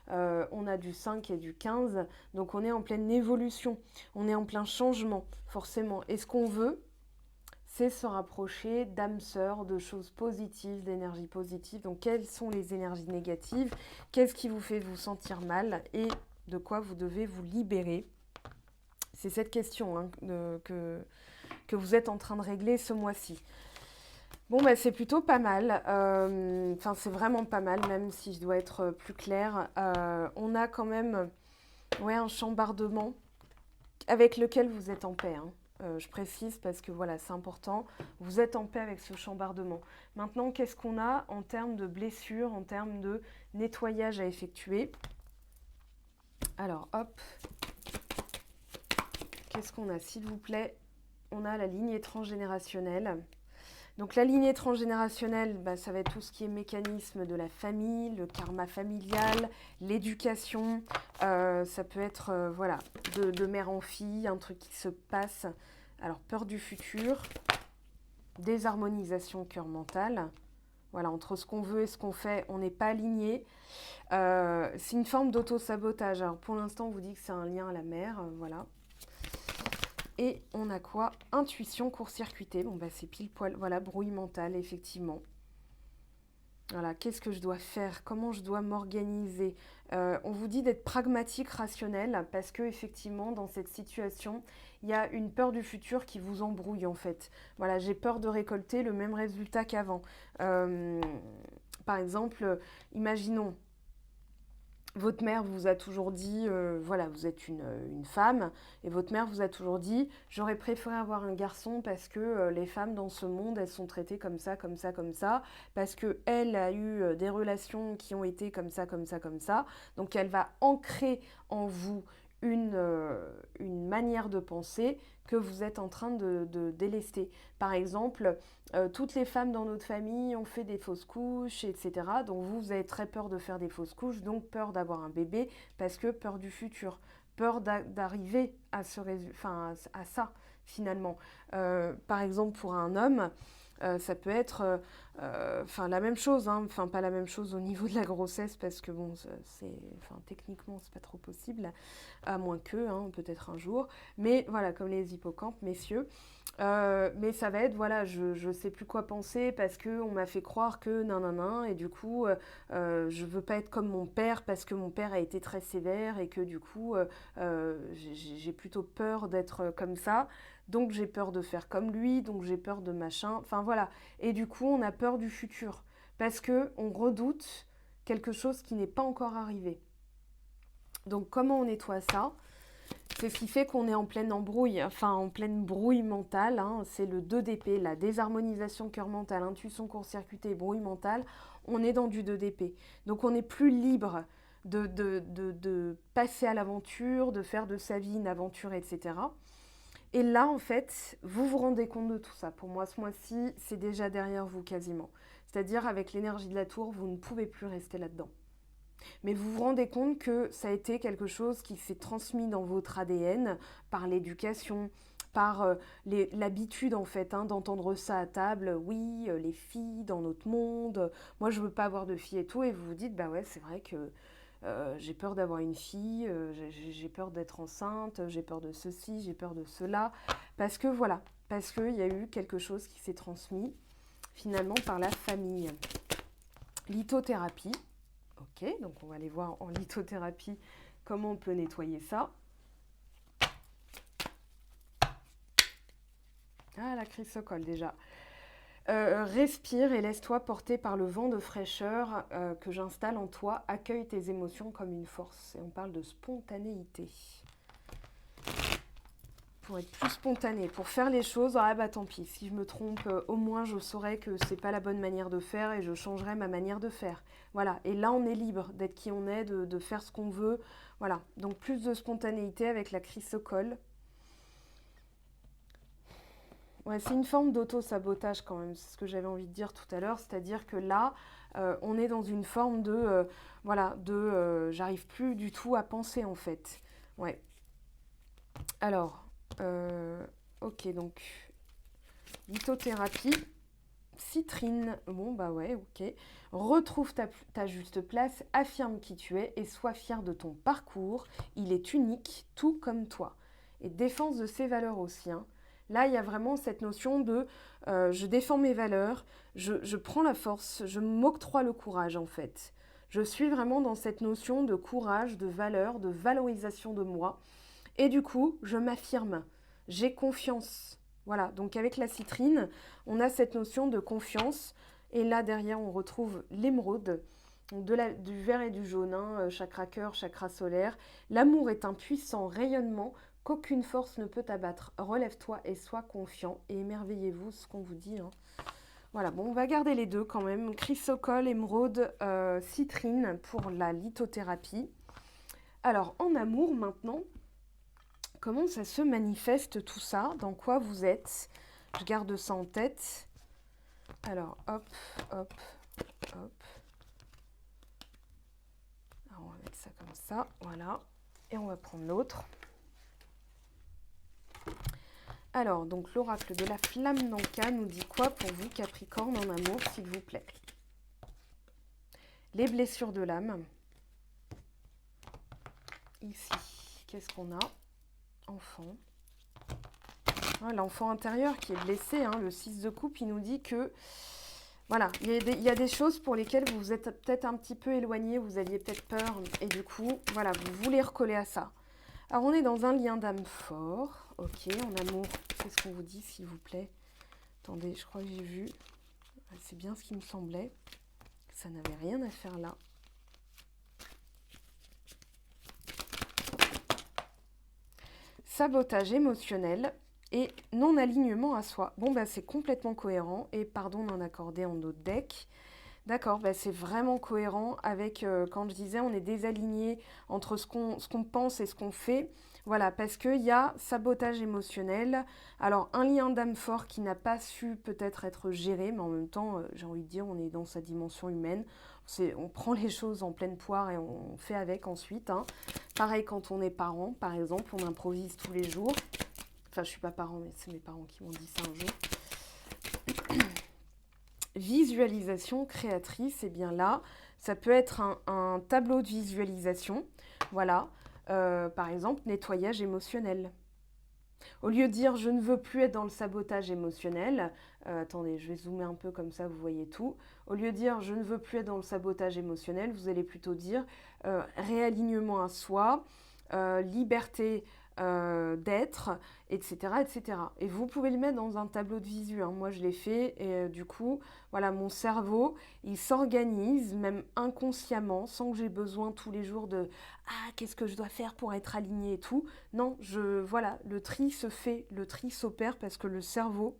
On a du 5 et du 15, donc on est en pleine évolution, on est en plein changement, forcément. Et ce qu'on veut, c'est se rapprocher d'âmes sœurs, de choses positives, d'énergie positive. Donc, quelles sont les énergies négatives? Qu'est-ce qui vous fait vous sentir mal? Et de quoi vous devez vous libérer? C'est cette question hein, que vous êtes en train de régler ce mois-ci. Bon, bah, c'est plutôt pas mal. Enfin, c'est vraiment pas mal, même si je dois être plus claire. On a quand même ouais, un chambardement avec lequel vous êtes en paix. Hein. Je précise parce que voilà, c'est important. Vous êtes en paix avec ce chambardement. Maintenant, qu'est-ce qu'on a en termes de blessures, en termes de nettoyage à effectuer? Alors, hop. Qu'est-ce qu'on a, s'il vous plaît? On a la lignée transgénérationnelle. Donc la lignée transgénérationnelle, bah, ça va être tout ce qui est mécanisme de la famille, le karma familial, l'éducation. Ça peut être voilà, de mère en fille, un truc qui se passe. Alors peur du futur, désharmonisation cœur-mental. Voilà, entre ce qu'on veut et ce qu'on fait, on n'est pas aligné. C'est une forme d'auto-sabotage. Alors pour l'instant, on vous dit que c'est un lien à la mère, voilà. Et on a quoi? Intuition court-circuitée. Bon, bah, c'est pile poil. Voilà, brouille mentale, effectivement. Voilà, qu'est-ce que je dois faire? Comment je dois m'organiser? On vous dit d'être pragmatique, rationnel, parce que effectivement, dans cette situation, il y a une peur du futur qui vous embrouille, en fait. Voilà, j'ai peur de récolter le même résultat qu'avant. Par exemple, imaginons, Votre mère vous a toujours dit, voilà, vous êtes une femme, et votre mère vous a toujours dit, j'aurais préféré avoir un garçon parce que les femmes dans ce monde, elles sont traitées comme ça, comme ça, comme ça, parce qu'elle a eu des relations qui ont été comme ça, comme ça, comme ça. Donc elle va ancrer en vous une manière de penser que vous êtes en train de délester. Par exemple, toutes les femmes dans notre famille ont fait des fausses couches, etc. Donc vous, vous avez très peur de faire des fausses couches, donc peur d'avoir un bébé, parce que peur du futur, peur d'arriver à, enfin, à ça, finalement. Par exemple, pour un homme, ça peut être enfin, la même chose, hein. Enfin, pas la même chose au niveau de la grossesse, parce que bon, enfin, techniquement, c'est pas trop possible, à moins que, hein, peut-être un jour. Mais voilà, comme les hippocampes, messieurs. Mais ça va être, voilà, je sais plus quoi penser parce qu'on m'a fait croire que nan, et du coup, je veux pas être comme mon père parce que mon père a été très sévère et que du coup, j'ai plutôt peur d'être comme ça. Donc j'ai peur de faire comme lui, donc j'ai peur de machin. Enfin voilà. Et du coup, on a peur du futur parce que on redoute quelque chose qui n'est pas encore arrivé. Donc comment on nettoie ça? C'est ce qui fait qu'on est en pleine embrouille, enfin en pleine brouille mentale, hein. C'est le 2DP, la désharmonisation cœur mental, intuition court-circuitée, brouille mentale. On est dans du 2DP. Donc on n'est plus libre de passer à l'aventure, de faire de sa vie une aventure, etc. Et là, en fait, vous vous rendez compte de tout ça. Pour moi, ce mois-ci, c'est déjà derrière vous quasiment. C'est-à-dire, avec l'énergie de la tour, vous ne pouvez plus rester là-dedans. Mais vous vous rendez compte que ça a été quelque chose qui s'est transmis dans votre ADN par l'éducation, par l'habitude en fait, hein, d'entendre ça à table. Oui, les filles dans notre monde, moi je veux pas avoir de filles et tout. Et vous vous dites, bah ouais, c'est vrai que j'ai peur d'avoir une fille, j'ai peur d'être enceinte, j'ai peur de ceci, j'ai peur de cela. Parce que voilà, parce qu'il y a eu quelque chose qui s'est transmis finalement par la famille. Lithothérapie. Ok, donc on va aller voir en lithothérapie comment on peut nettoyer ça. Ah, la chrysocole déjà. Respire et laisse-toi porter par le vent de fraîcheur que j'installe en toi. Accueille tes émotions comme une force. Et on parle de spontanéité. Pour être plus spontané, pour faire les choses, ah bah tant pis. Si je me trompe, au moins je saurais que c'est pas la bonne manière de faire et je changerai ma manière de faire. Voilà. Et là, on est libre d'être qui on est, de faire ce qu'on veut. Voilà. Donc plus de spontanéité avec la chrysocole. Ouais, c'est une forme d'auto-sabotage quand même, c'est ce que j'avais envie de dire tout à l'heure, c'est-à-dire que là, on est dans une forme de, voilà, j'arrive plus du tout à penser en fait. Ouais. Alors, ok, donc, lithothérapie, citrine, bon bah ouais, ok. Retrouve ta juste place, affirme qui tu es et sois fier de ton parcours, il est unique, tout comme toi. Et défense de ses valeurs aussi, hein. Là, il y a vraiment cette notion de je défends mes valeurs, je prends la force, je m'octroie le courage en fait. Je suis vraiment dans cette notion de courage, de valeur, de valorisation de moi. Et du coup, je m'affirme, j'ai confiance. Voilà, donc avec la citrine, on a cette notion de confiance. Et là, derrière, on retrouve l'émeraude, du vert et du jaune, hein, chakra cœur, chakra solaire. L'amour est un puissant rayonnement qu'aucune force ne peut abattre. Relève-toi et sois confiant et émerveillez-vous ce qu'on vous dit, hein. Voilà, bon, on va garder les deux quand même. Chrysocole, émeraude, citrine pour la lithothérapie. Alors, en amour maintenant, comment ça se manifeste tout ça? Dans quoi vous êtes? Je garde ça en tête. Alors, hop, hop, hop. Alors, on va mettre ça comme ça, voilà. Et on va prendre l'autre. Alors, donc l'oracle de la flamme d'Anka nous dit quoi pour vous, Capricorne, en amour, s'il vous plaît? Les blessures de l'âme. Ici, qu'est-ce qu'on a? Enfant. Ah, l'enfant intérieur qui est blessé, hein, le 6 de coupe, il nous dit que voilà, il y a des choses pour lesquelles vous vous êtes peut-être un petit peu éloigné, vous aviez peut-être peur, et du coup, voilà, vous voulez recoller à ça. Alors, on est dans un lien d'âme fort, ok, en amour, qu'est-ce qu'on vous dit, s'il vous plaît? Attendez, je crois que j'ai vu, c'est bien ce qui me semblait, ça n'avait rien à faire là. sabotage émotionnel et non-alignement à soi. Bon, bah, c'est complètement cohérent. Et pardon d'en accorder en autre deck. D'accord, bah, c'est vraiment cohérent avec, quand je disais, on est désaligné entre ce qu'on pense et ce qu'on fait. Voilà, parce qu'il y a sabotage émotionnel. Alors, un lien d'âme fort qui n'a pas su peut-être être géré, mais en même temps, j'ai envie de dire, on est dans sa dimension humaine. On prend les choses en pleine poire et on fait avec ensuite, hein. Pareil quand on est parent, par exemple, on improvise tous les jours. Enfin, je suis pas parent, mais c'est mes parents qui m'ont dit ça un jour. Visualisation créatrice, et bien là, ça peut être un tableau de visualisation. Voilà, par exemple, nettoyage émotionnel. Au lieu de dire je ne veux plus être dans le sabotage émotionnel, attendez, je vais zoomer un peu comme ça, vous voyez tout. Au lieu de dire je ne veux plus être dans le sabotage émotionnel, vous allez plutôt dire réalignement à soi, liberté d'être, etc., etc. Et vous pouvez le mettre dans un tableau de visu, hein. Moi, je l'ai fait et du coup, voilà, mon cerveau, il s'organise, même inconsciemment, sans que j'ai besoin tous les jours de ah, qu'est-ce que je dois faire pour être aligné et tout. Non, voilà, le tri se fait, le tri s'opère parce que le cerveau,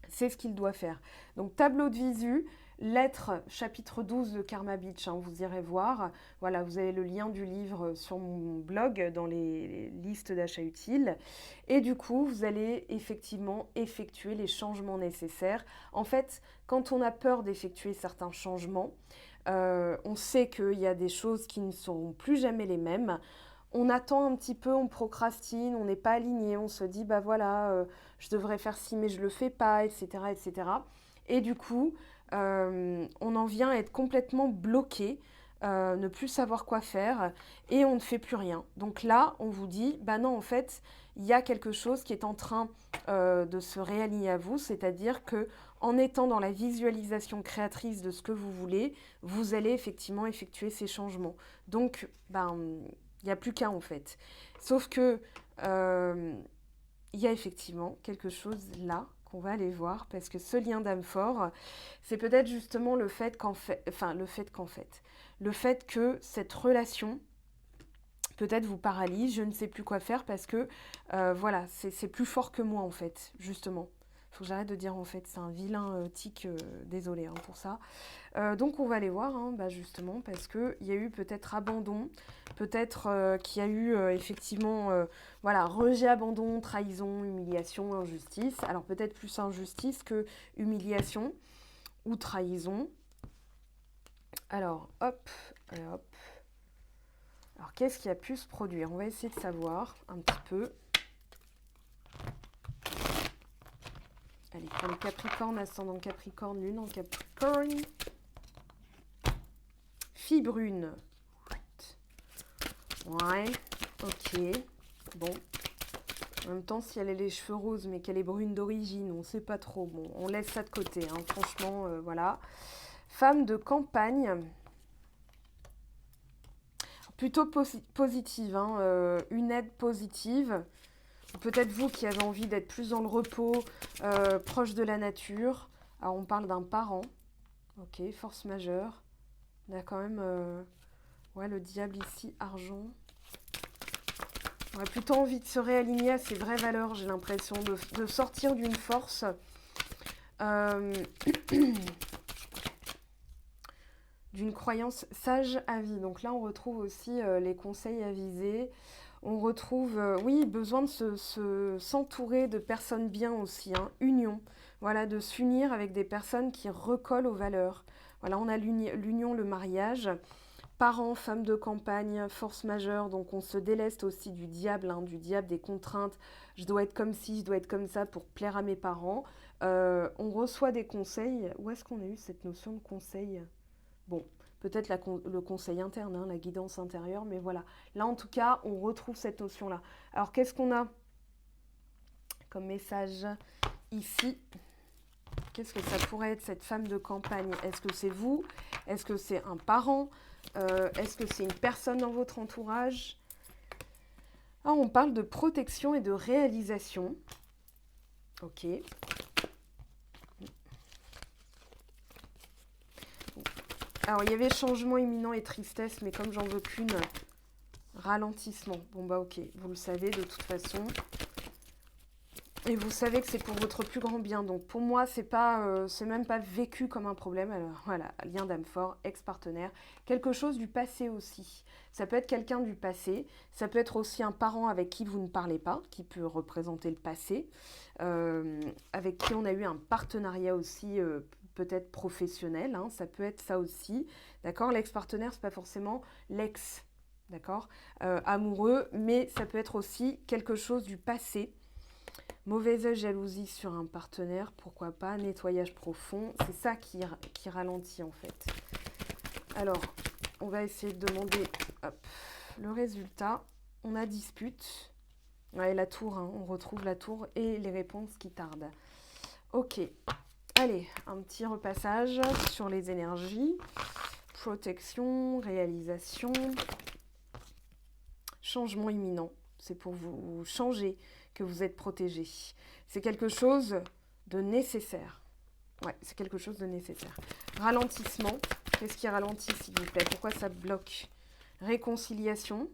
c'est ce qu'il doit faire. Donc, tableau de visu, lettre chapitre 12 de Karma Beach, hein, vous irez voir. Voilà, vous avez le lien du livre sur mon blog dans les listes d'achats utiles. Et du coup, vous allez effectivement effectuer les changements nécessaires. En fait, quand on a peur d'effectuer certains changements, on sait qu'il y a des choses qui ne seront plus jamais les mêmes. On attend un petit peu, on procrastine, on n'est pas aligné, on se dit bah voilà, je devrais faire ci mais je le fais pas, etc., etc. Et du coup, on en vient à être complètement bloqué, ne plus savoir quoi faire et on ne fait plus rien. Donc là, on vous dit bah non, en fait, il y a quelque chose qui est en train de se réaligner à vous, c'est-à-dire que en étant dans la visualisation créatrice de ce que vous voulez, vous allez effectivement effectuer ces changements. Donc, il n'y a plus qu'un en fait. Sauf que il y a effectivement quelque chose là qu'on va aller voir parce que ce lien d'âme fort, c'est peut-être justement le fait que cette relation peut-être vous paralyse, je ne sais plus quoi faire parce que voilà, c'est plus fort que moi en fait, justement. Faut que j'arrête de dire en fait, c'est un vilain tic, désolé hein, pour ça. Donc on va aller voir, hein, justement, parce qu'il y a eu peut-être abandon, peut-être qu'il y a eu effectivement voilà, rejet, abandon, trahison, humiliation, injustice. Alors peut-être plus injustice que humiliation ou trahison. Alors hop, hop. Alors qu'est-ce qui a pu se produire? On va essayer de savoir un petit peu. Allez, pour les Capricornes, ascendant Capricorne, lune en Capricorne. Fille brune. Ouais, ok. Bon. En même temps, si elle a les cheveux roses, mais qu'elle est brune d'origine, on ne sait pas trop. Bon, on laisse ça de côté, hein. Franchement, voilà. Femme de campagne. Plutôt positive, hein. Une aide positive. Peut-être vous qui avez envie d'être plus dans le repos, proche de la nature. Alors, on parle d'un parent. Ok, force majeure. On a quand même ouais, le diable ici, argent. On a plutôt envie de se réaligner à ses vraies valeurs, j'ai l'impression, de sortir d'une force. D'une croyance sage à vie. Donc là, on retrouve aussi les conseils avisés. On retrouve, oui, besoin de s'entourer de personnes bien aussi, hein. Union. Voilà, de s'unir avec des personnes qui recollent aux valeurs. Voilà, on a l'union, le mariage. Parents, femmes de campagne, force majeure, donc on se déleste aussi du diable, hein, du diable des contraintes. Je dois être comme ci, je dois être comme ça pour plaire à mes parents. On reçoit des conseils. Où est-ce qu'on a eu cette notion de conseil? Bon, peut-être le conseil interne, hein, la guidance intérieure, mais voilà. Là, en tout cas, on retrouve cette notion-là. Alors, qu'est-ce qu'on a comme message ici? Qu'est-ce que ça pourrait être, cette femme de campagne? Est-ce que c'est vous? Est-ce que c'est un parent? Est-ce que c'est une personne dans votre entourage? Ah, on parle de protection et de réalisation. Ok. Alors, il y avait changement imminent et tristesse, mais comme j'en veux qu'une, ralentissement. Bon bah ok, vous le savez de toute façon. Et vous savez que c'est pour votre plus grand bien. Donc pour moi, c'est même pas vécu comme un problème. Alors voilà, lien d'âme fort, ex-partenaire. Quelque chose du passé aussi. Ça peut être quelqu'un du passé. Ça peut être aussi un parent avec qui vous ne parlez pas, qui peut représenter le passé. Avec qui on a eu un partenariat aussi peut-être professionnel. Hein, ça peut être ça aussi. D'accord. L'ex-partenaire, c'est pas forcément l'ex. D'accord. Amoureux, mais ça peut être aussi quelque chose du passé. Mauvais œil, jalousie sur un partenaire, pourquoi pas, nettoyage profond, c'est ça qui ralentit en fait. Alors, on va essayer de demander le résultat. On a dispute, ouais, la tour, hein, on retrouve la tour et les réponses qui tardent. Ok, allez, un petit repassage sur les énergies, protection, réalisation, changement imminent, c'est pour vous changer, que vous êtes protégé. C'est quelque chose de nécessaire. Ouais, c'est quelque chose de nécessaire. Ralentissement. Qu'est-ce qui ralentit, s'il vous plaît? Pourquoi ça bloque? Réconciliation.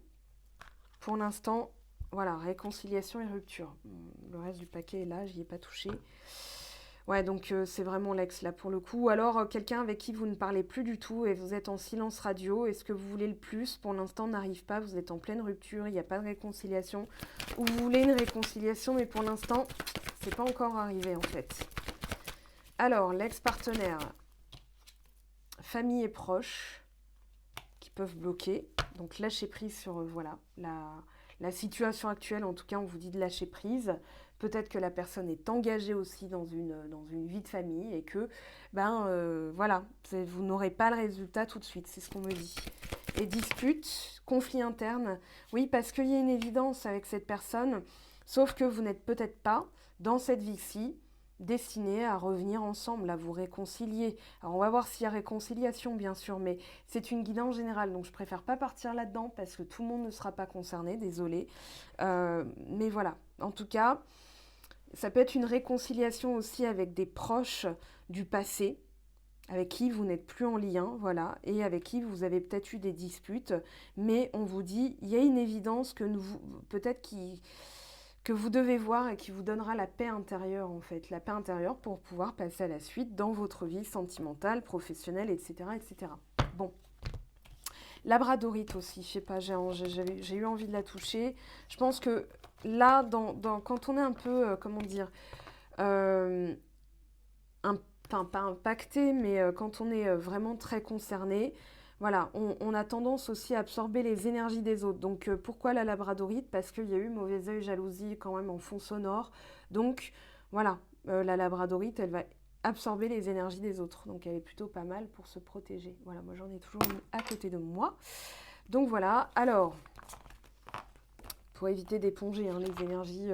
Pour l'instant, voilà, réconciliation et rupture. Le reste du paquet est là, j'y ai pas touché. Ouais, donc c'est vraiment l'ex là pour le coup. Alors, quelqu'un avec qui vous ne parlez plus du tout et vous êtes en silence radio, est-ce que vous voulez le plus? Pour l'instant, n'arrive pas, vous êtes en pleine rupture, il n'y a pas de réconciliation. Ou vous voulez une réconciliation, mais pour l'instant, c'est pas encore arrivé en fait. Alors, l'ex-partenaire, famille et proches qui peuvent bloquer. Donc, lâcher prise sur, voilà, la situation actuelle. En tout cas, on vous dit de lâcher prise. Peut-être que la personne est engagée aussi dans une vie de famille et que, voilà, vous n'aurez pas le résultat tout de suite, c'est ce qu'on me dit. Et dispute, conflit interne, oui, parce qu'il y a une évidence avec cette personne, sauf que vous n'êtes peut-être pas, dans cette vie-ci, destiné à revenir ensemble, à vous réconcilier. Alors, on va voir s'il y a réconciliation, bien sûr, mais c'est une guidance générale, donc je préfère pas partir là-dedans parce que tout le monde ne sera pas concerné, désolé. Mais voilà, en tout cas, ça peut être une réconciliation aussi avec des proches du passé, avec qui vous n'êtes plus en lien, voilà, et avec qui vous avez peut-être eu des disputes, mais on vous dit, il y a une évidence que peut-être que vous devez voir et qui vous donnera la paix intérieure, en fait, la paix intérieure pour pouvoir passer à la suite dans votre vie sentimentale, professionnelle, etc., etc. Bon. Labradorite aussi, je sais pas, j'ai eu envie de la toucher. Je pense que là, quand on est un peu, comment dire, enfin pas impacté, mais quand on est vraiment très concerné, voilà, on a tendance aussi à absorber les énergies des autres. Donc pourquoi la labradorite? Parce qu'il y a eu mauvais œil, jalousie quand même en fond sonore. Donc voilà, la labradorite, elle va absorber les énergies des autres. Donc elle est plutôt pas mal pour se protéger. Voilà, moi j'en ai toujours une à côté de moi. Donc voilà, alors, pour éviter d'éponger hein, les énergies,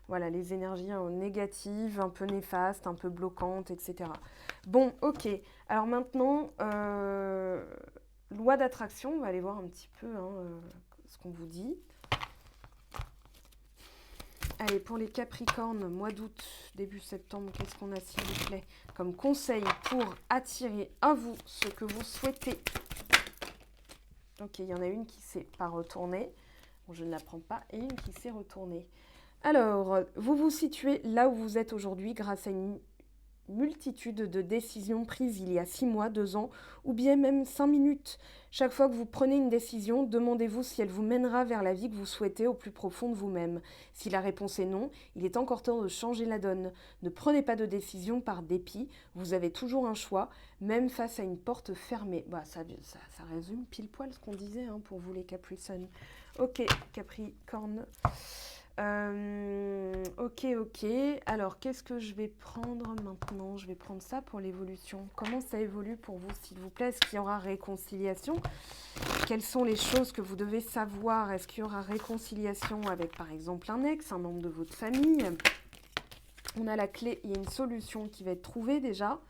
voilà, les énergies négatives, un peu néfastes, un peu bloquantes, etc. Bon, ok. Alors maintenant, loi d'attraction, on va aller voir un petit peu hein, ce qu'on vous dit. Allez, pour les Capricornes, mois d'août, début septembre, qu'est-ce qu'on a s'il vous plaît comme conseil pour attirer à vous ce que vous souhaitez? Ok, il y en a une qui ne s'est pas retournée. Bon, je ne la prends pas. Et une qui s'est retournée. Alors, vous vous situez là où vous êtes aujourd'hui grâce à une multitude de décisions prises il y a 6 mois, 2 ans, ou bien même 5 minutes. Chaque fois que vous prenez une décision, demandez-vous si elle vous mènera vers la vie que vous souhaitez au plus profond de vous-même. Si la réponse est non, il est encore temps de changer la donne. Ne prenez pas de décision par dépit, vous avez toujours un choix, même face à une porte fermée. Bah, ça résume pile poil ce qu'on disait hein, pour vous les Capricornes. Ok, Capricorne. Ok. Alors, qu'est-ce que je vais prendre maintenant? Je vais prendre ça pour l'évolution. Comment ça évolue pour vous, s'il vous plaît? Est-ce qu'il y aura réconciliation? Quelles sont les choses que vous devez savoir? Est-ce qu'il y aura réconciliation avec, par exemple, un ex, un membre de votre famille? On a la clé, il y a une solution qui va être trouvée déjà.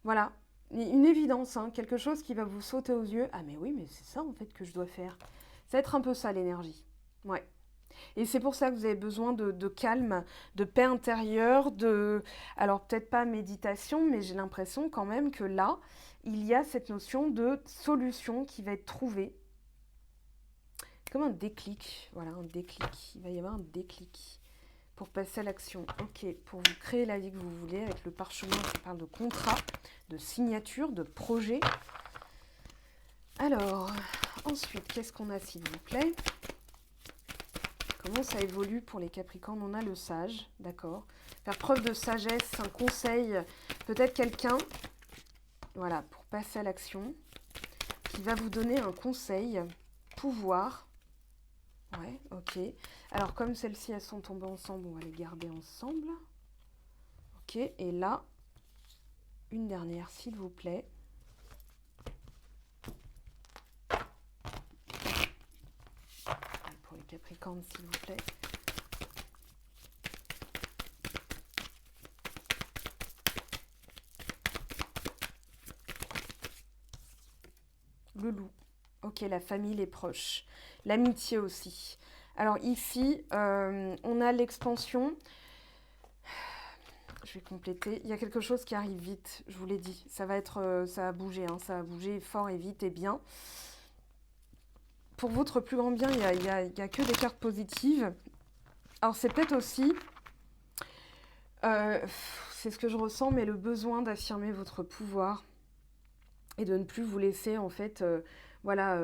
Voilà, une évidence, hein, quelque chose qui va vous sauter aux yeux. Ah mais oui, mais c'est ça en fait que je dois faire. Ça va être un peu ça l'énergie. Ouais. Et c'est pour ça que vous avez besoin de calme, de paix intérieure, alors peut-être pas méditation, mais j'ai l'impression quand même que là, il y a cette notion de solution qui va être trouvée. comme un déclic. Voilà, un déclic. Il va y avoir un déclic pour passer à l'action. Ok, pour vous créer la vie que vous voulez, avec le parchemin qui parle de contrat, de signature, de projet. Alors, ensuite, qu'est-ce qu'on a, s'il vous plaît? Comment ça évolue pour les Capricornes? On a le sage, d'accord. Faire preuve de sagesse, un conseil, peut-être quelqu'un, voilà, pour passer à l'action, qui va vous donner un conseil, pouvoir. Ouais, ok. Alors, comme celles-ci, elles sont tombées ensemble, on va les garder ensemble. Ok, et là, une dernière, s'il vous plaît. Pour les Capricornes, s'il vous plaît. Le loup. Ok, la famille, les proches. L'amitié aussi. Alors ici, on a l'expansion. Je vais compléter. Il y a quelque chose qui arrive vite, je vous l'ai dit. Ça va bouger, hein, ça va bouger fort et vite et bien. Pour votre plus grand bien, il y a que des cartes positives. Alors c'est peut-être aussi, c'est ce que je ressens, mais le besoin d'affirmer votre pouvoir et de ne plus vous laisser en fait, voilà,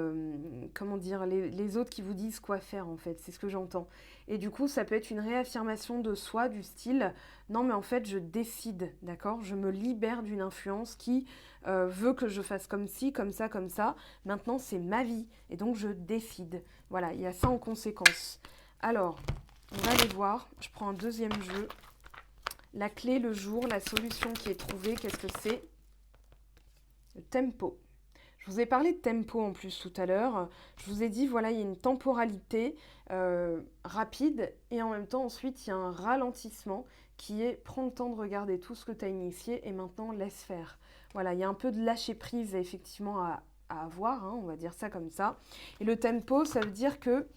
comment dire, les autres qui vous disent quoi faire en fait, c'est ce que j'entends. Et du coup, ça peut être une réaffirmation de soi du style, non mais en fait je décide, d'accord? Je me libère d'une influence qui veut que je fasse comme ci, comme ça, comme ça. Maintenant c'est ma vie et donc je décide. Voilà, il y a ça en conséquence. Alors, on va aller voir, je prends un deuxième jeu. La clé, le jour, la solution qui est trouvée, qu'est-ce que c'est? Le tempo. Je vous ai parlé de tempo en plus tout à l'heure. Je vous ai dit, voilà, il y a une temporalité rapide et en même temps, ensuite, il y a un ralentissement qui est prends le temps de regarder tout ce que tu as initié et maintenant laisse faire. Voilà, il y a un peu de lâcher prise effectivement à avoir, hein, on va dire ça comme ça. Et le tempo, ça veut dire que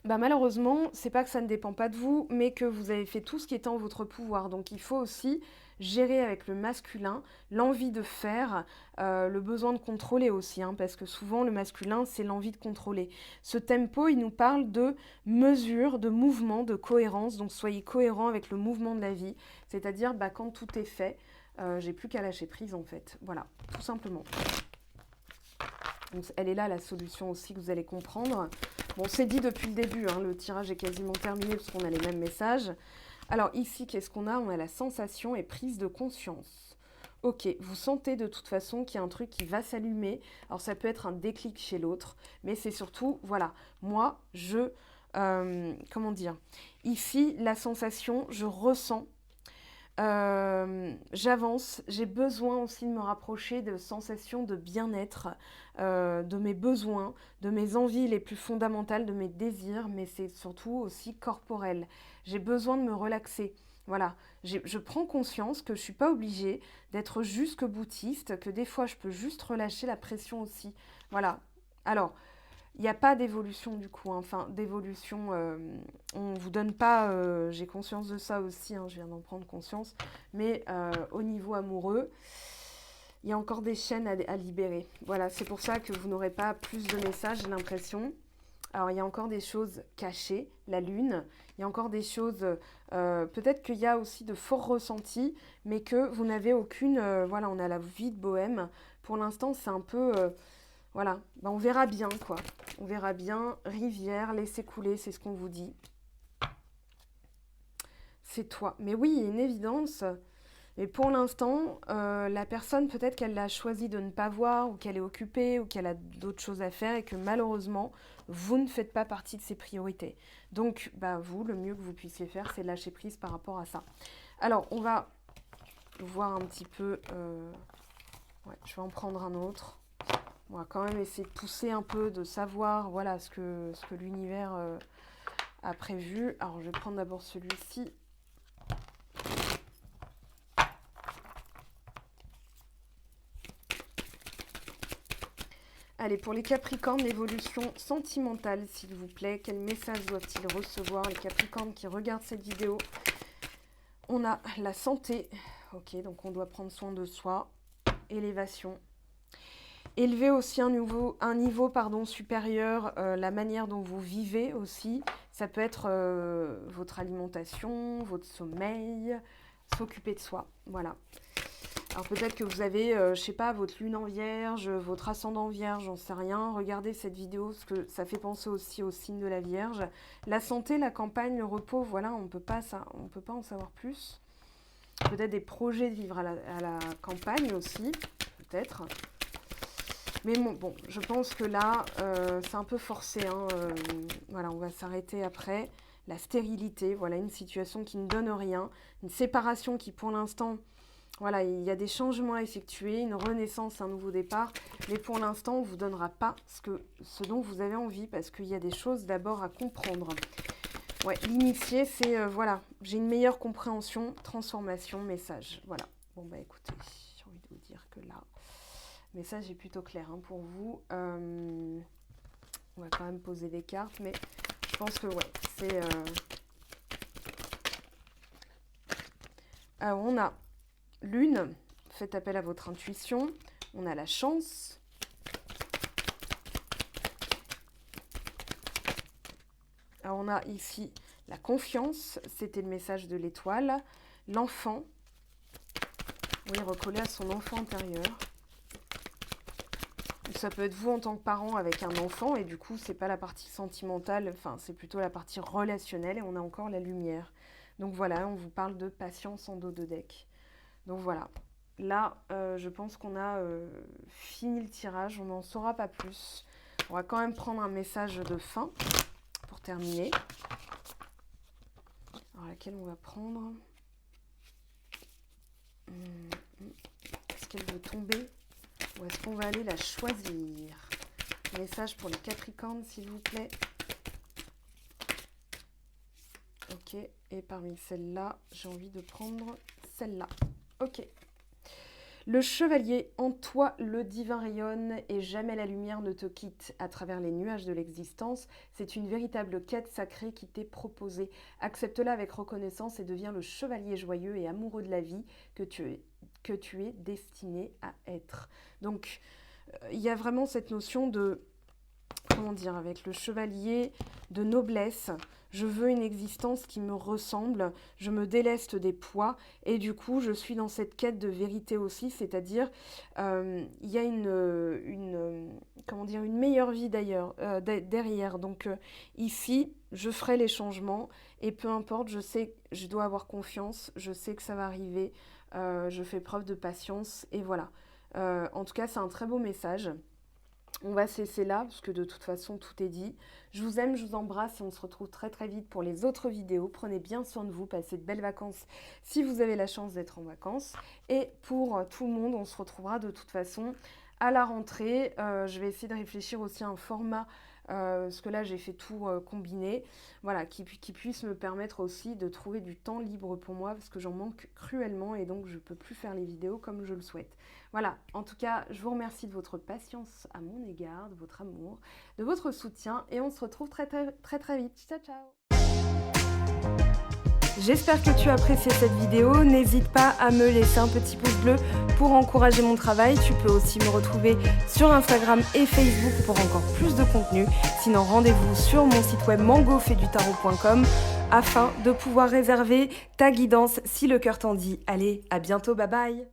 bah malheureusement, c'est pas que ça ne dépend pas de vous, mais que vous avez fait tout ce qui est en votre pouvoir. Donc il faut aussi gérer avec le masculin l'envie de faire, le besoin de contrôler aussi, hein, parce que souvent le masculin, c'est l'envie de contrôler. Ce tempo, il nous parle de mesure, de mouvement, de cohérence. Donc soyez cohérent avec le mouvement de la vie, c'est-à-dire bah, quand tout est fait, j'ai plus qu'à lâcher prise en fait. Voilà, tout simplement. Donc, elle est là la solution aussi que vous allez comprendre. Bon, c'est dit depuis le début, hein, le tirage est quasiment terminé parce qu'on a les mêmes messages. Alors ici, qu'est-ce qu'on a? On a la sensation et prise de conscience. Ok, vous sentez de toute façon qu'il y a un truc qui va s'allumer. Alors ça peut être un déclic chez l'autre, mais c'est surtout, voilà, moi, comment dire? Ici, la sensation, je ressens. J'avance, j'ai besoin aussi de me rapprocher de sensations de bien-être, de mes besoins, de mes envies les plus fondamentales, de mes désirs, mais c'est surtout aussi corporel. J'ai besoin de me relaxer. Voilà, je prends conscience que je ne suis pas obligée d'être jusque boutiste, que des fois je peux juste relâcher la pression aussi. Voilà. Alors, il n'y a pas d'évolution du coup, hein. Enfin d'évolution, on ne vous donne pas, j'ai conscience de ça aussi, hein, je viens d'en prendre conscience, mais au niveau amoureux, il y a encore des chaînes à libérer. Voilà, c'est pour ça que vous n'aurez pas plus de messages, j'ai l'impression. Alors il y a encore des choses cachées, la lune, il y a encore des choses, peut-être qu'il y a aussi de forts ressentis, mais que vous n'avez aucune, voilà, on a la vie de bohème. Pour l'instant, c'est un peu... voilà, ben, on verra bien quoi. On verra bien. Rivière, laissez couler, c'est ce qu'on vous dit. C'est toi. Mais oui, il y a une évidence. Mais pour l'instant, la personne, peut-être qu'elle l'a choisi de ne pas voir, ou qu'elle est occupée, ou qu'elle a d'autres choses à faire, et que malheureusement, vous ne faites pas partie de ses priorités. Donc, bah, vous, le mieux que vous puissiez faire, c'est lâcher prise par rapport à ça. Alors, on va voir un petit peu... ouais, je vais en prendre un autre. On va quand même essayer de pousser un peu, de savoir voilà, ce que l'univers a prévu. Alors, je vais prendre d'abord celui-ci. Allez, pour les Capricornes, l'évolution sentimentale, s'il vous plaît. Quel message doivent-ils recevoir, les Capricornes qui regardent cette vidéo? On a la santé. Ok, donc on doit prendre soin de soi. Élévation. Élever aussi un niveau supérieur, la manière dont vous vivez aussi. Ça peut être votre alimentation, votre sommeil, s'occuper de soi. Voilà. Alors peut-être que vous avez, je sais pas, votre lune en vierge, votre ascendant vierge, j'en sais rien. Regardez cette vidéo parce que ça fait penser aussi au signe de la Vierge. La santé, la campagne, le repos, voilà, on peut pas en savoir plus. Peut-être des projets de vivre à la campagne aussi, peut-être. Mais bon, je pense que là, c'est un peu forcé. Hein, voilà, on va s'arrêter après. La stérilité, voilà, une situation qui ne donne rien. Une séparation qui, pour l'instant, voilà, il y a des changements à effectuer, une renaissance, un nouveau départ. Mais pour l'instant, on ne vous donnera pas ce dont vous avez envie parce qu'il y a des choses d'abord à comprendre. Ouais, l'initié, c'est, voilà, j'ai une meilleure compréhension, transformation, message. Voilà. Bon, bah écoutez, j'ai envie de vous dire que là, le message est plutôt clair hein, pour vous. On va quand même poser des cartes, mais je pense que, ouais, c'est... Alors, on a lune, faites appel à votre intuition. On a la chance. Alors, on a ici la confiance, c'était le message de l'étoile. L'enfant, oui, recoller à son enfant intérieur. Ça peut être vous en tant que parent avec un enfant et du coup, c'est pas la partie sentimentale, enfin, c'est plutôt la partie relationnelle et on a encore la lumière. Donc voilà, on vous parle de patience en dos de deck. Donc voilà, là, je pense qu'on a fini le tirage, on n'en saura pas plus. On va quand même prendre un message de fin pour terminer. Alors, laquelle on va prendre Est-ce qu'elle veut tomber ou est-ce qu'on va aller la choisir? Message pour les Capricornes, s'il vous plaît. Ok, et parmi celles-là, j'ai envie de prendre celle-là. Ok. Le chevalier, en toi le divin rayonne et jamais la lumière ne te quitte à travers les nuages de l'existence. C'est une véritable quête sacrée qui t'est proposée. Accepte-la avec reconnaissance et deviens le chevalier joyeux et amoureux de la vie que tu es destiné à être. Donc, il y a vraiment cette notion de, comment dire, avec le chevalier, de noblesse. Je veux une existence qui me ressemble, je me déleste des poids et du coup je suis dans cette quête de vérité aussi, c'est-à-dire il y a comment dire, une meilleure vie derrière. Donc ici, je ferai les changements et peu importe, je sais, je dois avoir confiance, je sais que ça va arriver, je fais preuve de patience et voilà. En tout cas, c'est un très beau message. On va se laisser là, parce que de toute façon, tout est dit. Je vous aime, je vous embrasse et on se retrouve très très vite pour les autres vidéos. Prenez bien soin de vous, passez de belles vacances si vous avez la chance d'être en vacances. Et pour tout le monde, on se retrouvera de toute façon à la rentrée. Je vais essayer de réfléchir aussi à un format, parce que là j'ai fait tout combiné, voilà, qui puisse me permettre aussi de trouver du temps libre pour moi, parce que j'en manque cruellement et donc je ne peux plus faire les vidéos comme je le souhaite. Voilà, en tout cas, je vous remercie de votre patience à mon égard, de votre amour, de votre soutien et on se retrouve très très très très vite. Ciao ciao. J'espère que tu as apprécié cette vidéo. N'hésite pas à me laisser un petit pouce bleu pour encourager mon travail. Tu peux aussi me retrouver sur Instagram et Facebook pour encore plus de contenu. Sinon, rendez-vous sur mon site web mangofetdutarot.com afin de pouvoir réserver ta guidance si le cœur t'en dit. Allez, à bientôt, bye bye.